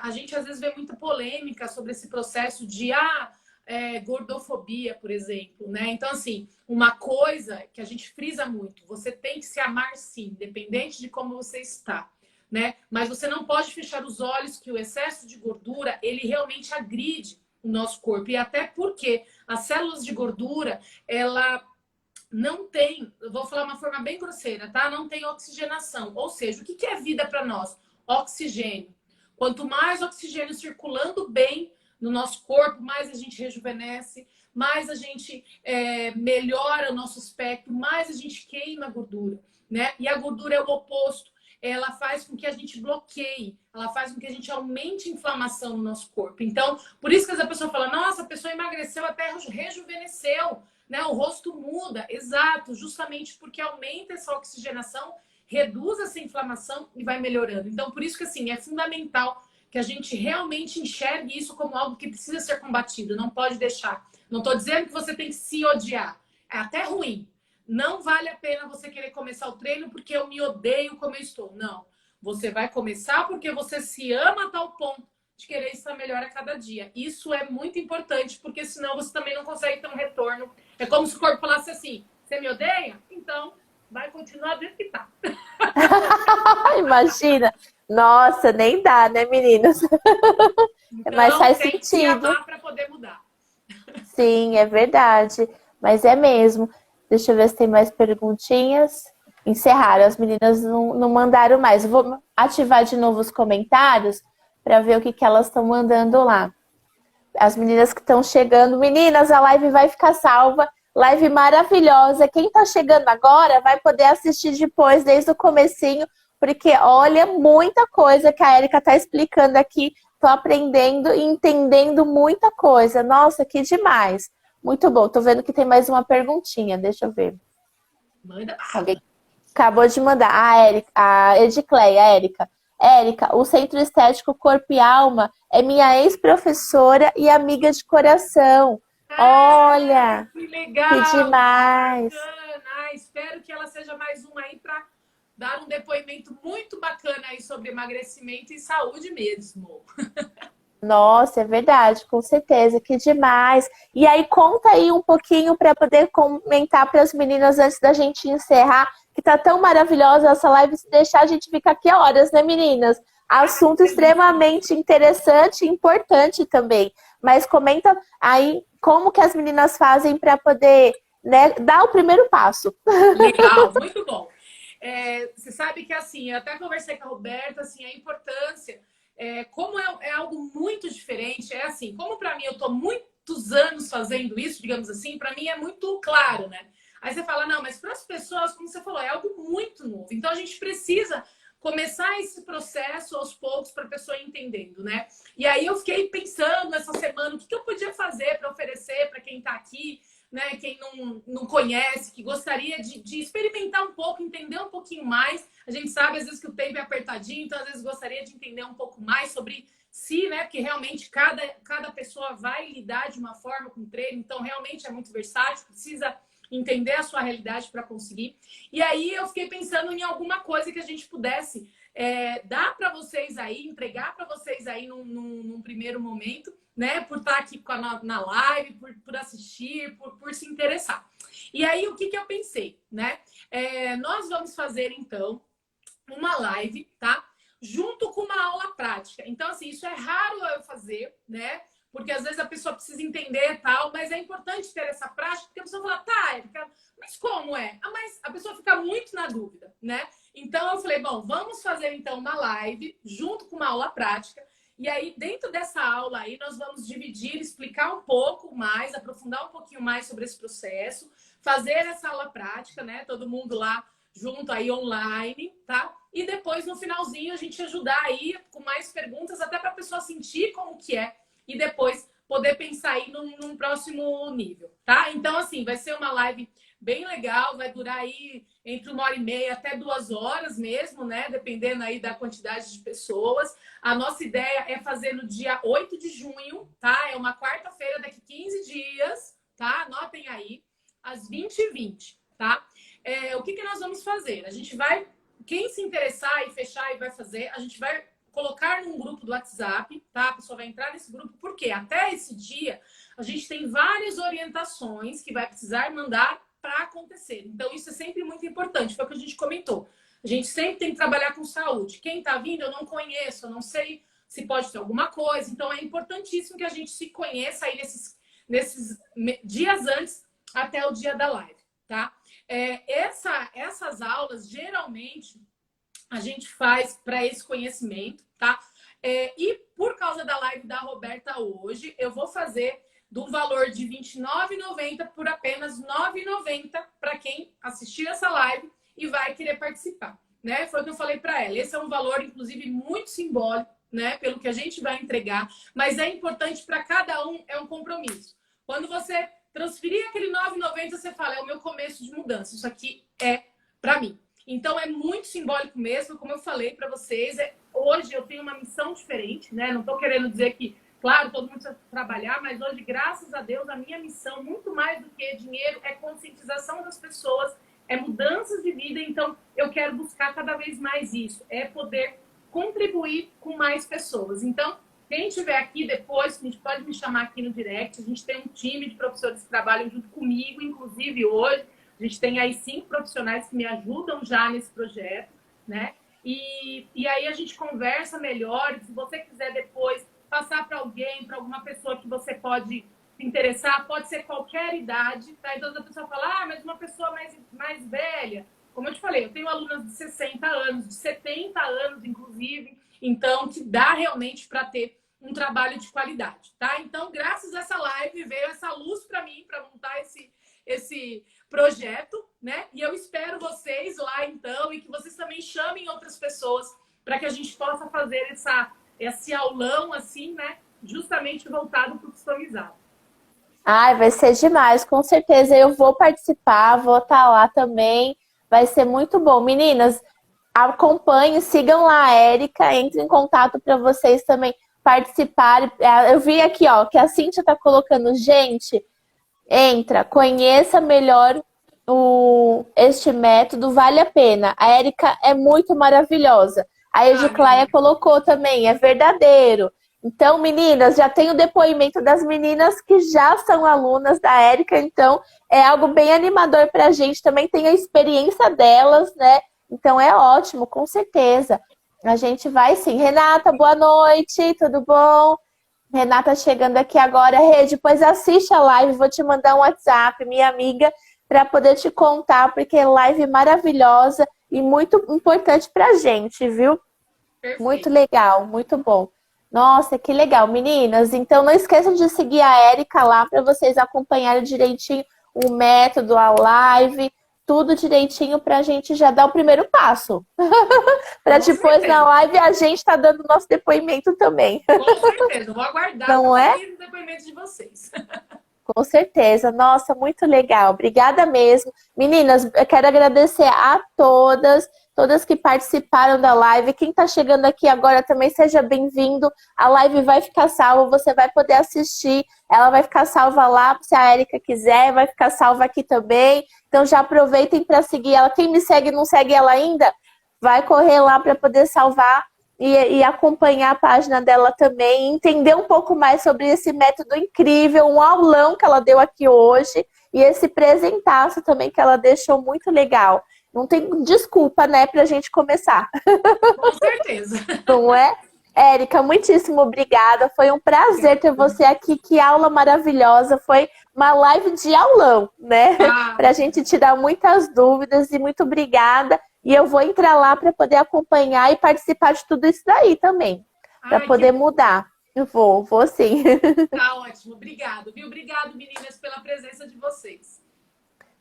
[SPEAKER 2] a gente às vezes vê muita polêmica sobre esse processo de gordofobia, por exemplo, né? Então, assim, uma coisa que a gente frisa muito, você tem que se amar sim, independente de como você está, né? Mas você não pode fechar os olhos que o excesso de gordura, ele realmente agride o nosso corpo. E até porque as células de gordura, ela não tem, eu vou falar uma forma bem grosseira, tá? Não tem oxigenação. Ou seja, o que é vida para nós? Oxigênio. Quanto mais oxigênio circulando bem no nosso corpo, mais a gente rejuvenesce, mais a gente melhora o nosso aspecto, mais a gente queima a gordura, né? E a gordura é o oposto. Ela faz com que a gente bloqueie, ela faz com que a gente aumente a inflamação no nosso corpo. Então, por isso que a pessoa fala, nossa, a pessoa emagreceu, até rejuvenesceu, né? O rosto muda. Exato, justamente porque aumenta essa oxigenação, reduz essa inflamação e vai melhorando. Então, por isso que, assim, é fundamental que a gente realmente enxergue isso como algo que precisa ser combatido, não pode deixar. Não estou dizendo que você tem que se odiar, é até ruim. Não vale a pena você querer começar o treino porque eu me odeio como eu estou. Não. Você vai começar porque você se ama a tal ponto de querer estar melhor a cada dia. Isso é muito importante, porque senão você também não consegue ter um retorno. É como se o corpo falasse assim, você me odeia? Então, vai continuar do jeito que tá.
[SPEAKER 3] Imagina. Nossa, nem dá, né, meninas?
[SPEAKER 2] Então,
[SPEAKER 3] mas faz
[SPEAKER 2] tem que se
[SPEAKER 3] sentido.
[SPEAKER 2] amar para poder mudar.
[SPEAKER 3] Sim, é verdade. Mas é mesmo. Deixa eu ver se tem mais perguntinhas. Encerraram, as meninas não mandaram mais. Eu vou ativar de novo os comentários para ver o que elas estão mandando lá. As meninas que estão chegando. Meninas, a live vai ficar salva. Live maravilhosa. Quem está chegando agora vai poder assistir depois, desde o comecinho, porque olha, muita coisa que a Érica está explicando aqui. Estou aprendendo e entendendo muita coisa. Nossa, que demais. Muito bom. Tô vendo que tem mais uma perguntinha. Deixa eu ver.
[SPEAKER 2] Manda.
[SPEAKER 3] Alguém acabou de mandar. A Edicleia, a Érica. Érica, o Centro Estético Corpo e Alma é minha ex-professora e amiga de coração. Olha,
[SPEAKER 2] que legal!
[SPEAKER 3] que demais.
[SPEAKER 2] Bacana. Espero que ela seja mais uma aí para dar um depoimento muito bacana aí sobre emagrecimento e saúde mesmo.
[SPEAKER 3] Nossa, é verdade, com certeza, que demais. E aí, conta aí um pouquinho para poder comentar para as meninas antes da gente encerrar, que tá tão maravilhosa essa live, se deixar a gente ficar aqui horas, né, meninas? Assunto extremamente interessante e importante também. Mas comenta aí como que as meninas fazem para poder, né, dar o primeiro passo.
[SPEAKER 2] Legal, muito bom. Você sabe que, assim, eu até conversei com a Roberta, assim, a importância, como é algo muito diferente, é assim, como para mim eu tô muitos anos fazendo isso, digamos assim, para mim é muito claro, né? Aí você fala, não, mas para as pessoas, como você falou, é algo muito novo. Então a gente precisa começar esse processo aos poucos para a pessoa ir entendendo, né? E aí eu fiquei pensando essa semana o que eu podia fazer para oferecer para quem está aqui, né? Quem não conhece, que gostaria de experimentar um pouco, entender um pouquinho mais. A gente sabe às vezes que o tempo é apertadinho, então às vezes gostaria de entender um pouco mais sobre si, né? Porque realmente cada pessoa vai lidar de uma forma com o treino, então realmente é muito versátil, precisa entender a sua realidade para conseguir. E aí eu fiquei pensando em alguma coisa que a gente pudesse dar para vocês aí, entregar para vocês aí num primeiro momento, né? Por estar aqui na live, por assistir, por se interessar. E aí o que eu pensei, né? Nós vamos fazer então uma live, tá? junto com uma aula prática. Então, assim, isso é raro eu fazer, né? Porque às vezes a pessoa precisa entender e tal, mas é importante ter essa prática, porque a pessoa fala, tá, Érica, mas como é? Ah, mas a pessoa fica muito na dúvida, né? Então eu falei, bom, vamos fazer então uma live junto com uma aula prática. E aí, dentro dessa aula aí, nós vamos dividir, explicar um pouco mais, aprofundar um pouquinho mais sobre esse processo, fazer essa aula prática, né? Todo mundo lá junto aí online, tá? E depois, no finalzinho, a gente ajudar aí com mais perguntas, até para a pessoa sentir como que é e depois poder pensar aí num próximo nível, tá? Então, assim, vai ser uma live bem legal, vai durar aí entre 1h30 até 2 horas mesmo, né? Dependendo aí da quantidade de pessoas. A nossa ideia é fazer no dia 8 de junho, tá? É uma quarta-feira, daqui 15 dias, tá? Anotem aí, às 20h20, tá? O que nós vamos fazer? A gente vai, quem se interessar e fechar e vai fazer, a gente vai colocar num grupo do WhatsApp, tá? A pessoa vai entrar nesse grupo, porque até esse dia a gente tem várias orientações que vai precisar mandar para acontecer. Então, isso é sempre muito importante, foi o que a gente comentou. A gente sempre tem que trabalhar com saúde. Quem está vindo, eu não conheço, eu não sei se pode ter alguma coisa. Então, é importantíssimo que a gente se conheça aí nesses dias antes até o dia da live, tá? Essas aulas, geralmente, a gente faz para esse conhecimento, tá? E por causa da live da Roberta hoje, eu vou fazer do valor de R$ 29,90 por apenas R$ 9,90 para quem assistir essa live e vai querer participar, né? Foi o que eu falei para ela. Esse é um valor, inclusive, muito simbólico, né? Pelo que a gente vai entregar, mas é importante para cada um, é um compromisso. Quando você transferir aquele R$ 9,90, você fala, é o meu começo de mudança. Isso aqui é para mim. Então, é muito simbólico mesmo, como eu falei para vocês. Hoje eu tenho uma missão diferente, né? Não estou querendo dizer que, claro, todo mundo precisa trabalhar, mas hoje, graças a Deus, a minha missão, muito mais do que dinheiro, é conscientização das pessoas, é mudanças de vida. Então, eu quero buscar cada vez mais isso, é poder contribuir com mais pessoas. Então, quem estiver aqui depois, a gente pode me chamar aqui no direct. A gente tem um time de professores que trabalham junto comigo, inclusive hoje. A gente tem aí 5 profissionais que me ajudam já nesse projeto, né? E aí a gente conversa melhor. Se você quiser depois passar para alguém, para alguma pessoa que você pode se interessar, pode ser qualquer idade, tá? Então a pessoa fala, mas uma pessoa mais velha. Como eu te falei, eu tenho alunas de 60 anos, de 70 anos, inclusive. Então, que dá realmente para ter um trabalho de qualidade, tá? Então, graças a essa live, veio essa luz para mim, para montar esse projeto, né? E eu espero vocês lá, então, e que vocês também chamem outras pessoas para que a gente possa fazer esse aulão, assim, né? Justamente voltado para o customizado.
[SPEAKER 3] Ai, vai ser demais, com certeza eu vou participar, vou estar lá também, vai ser muito bom. Meninas, acompanhem, sigam lá a Érica, entrem em contato para vocês também participarem. Eu vi aqui, ó, que a Cíntia tá colocando, gente, entra, conheça melhor este método, vale a pena. A Érica é muito maravilhosa. A Ediclaia colocou também, é verdadeiro. Então, meninas, já tem o depoimento das meninas que já são alunas da Érica, então é algo bem animador pra gente. Também tem a experiência delas, né? Então é ótimo, com certeza. A gente vai sim. Renata, boa noite, tudo bom? Renata chegando aqui agora. Rê, depois assiste a live, vou te mandar um WhatsApp, minha amiga, para poder te contar, porque é live maravilhosa e muito importante pra gente, viu? Perfeito. Muito legal, muito bom. Nossa, que legal, meninas. Então não esqueçam de seguir a Érica lá para vocês acompanharem direitinho o método, a live, tudo direitinho para a gente já dar o primeiro passo. Para depois na live a gente tá dando o nosso depoimento também.
[SPEAKER 2] Com certeza, vou aguardar
[SPEAKER 3] não é?
[SPEAKER 2] O depoimento de vocês.
[SPEAKER 3] Com certeza. Nossa, muito legal. Obrigada mesmo. Meninas, eu quero agradecer a todas que participaram da live. Quem está chegando aqui agora também, seja bem-vindo. A live vai ficar salva, você vai poder assistir. Ela vai ficar salva lá, se a Érica quiser, vai ficar salva aqui também. Então já aproveitem para seguir ela. Quem me segue e não segue ela ainda, vai correr lá para poder salvar e acompanhar a página dela também, entender um pouco mais sobre esse método incrível, um aulão que ela deu aqui hoje e esse presentaço também que ela deixou muito legal. não tem desculpa, né, pra gente começar.
[SPEAKER 2] Com certeza.
[SPEAKER 3] Não é? Érica, muitíssimo obrigada. Foi um prazer ter você aqui. Que aula maravilhosa. Foi uma live de aulão, né? Pra gente tirar muitas dúvidas e muito obrigada. E eu vou entrar lá para poder acompanhar e participar de tudo isso daí também. Para poder mudar. Eu vou sim.
[SPEAKER 2] Tá ótimo. Obrigado, viu? Obrigado, meninas, pela presença de vocês.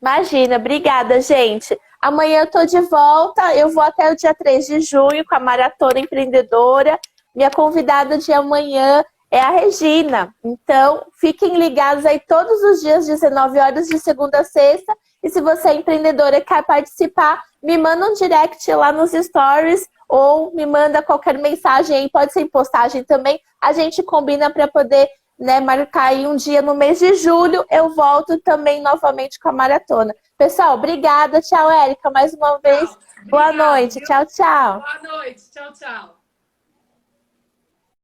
[SPEAKER 3] Imagina, obrigada, gente. Amanhã eu tô de volta. Eu vou até o dia 3 de junho com a Maratona Empreendedora. Minha convidada de amanhã é a Regina. Então, fiquem ligados aí todos os dias, 19 horas, de segunda a sexta. E se você é empreendedora e quer participar, me manda um direct lá nos stories ou me manda qualquer mensagem aí, pode ser em postagem também. A gente combina para poder, né, marcar aí um dia no mês de julho. Eu volto também novamente com a maratona. Pessoal, obrigada. Tchau, Érica, mais uma vez. Boa noite. Tchau, tchau.
[SPEAKER 2] Boa noite. Tchau, tchau.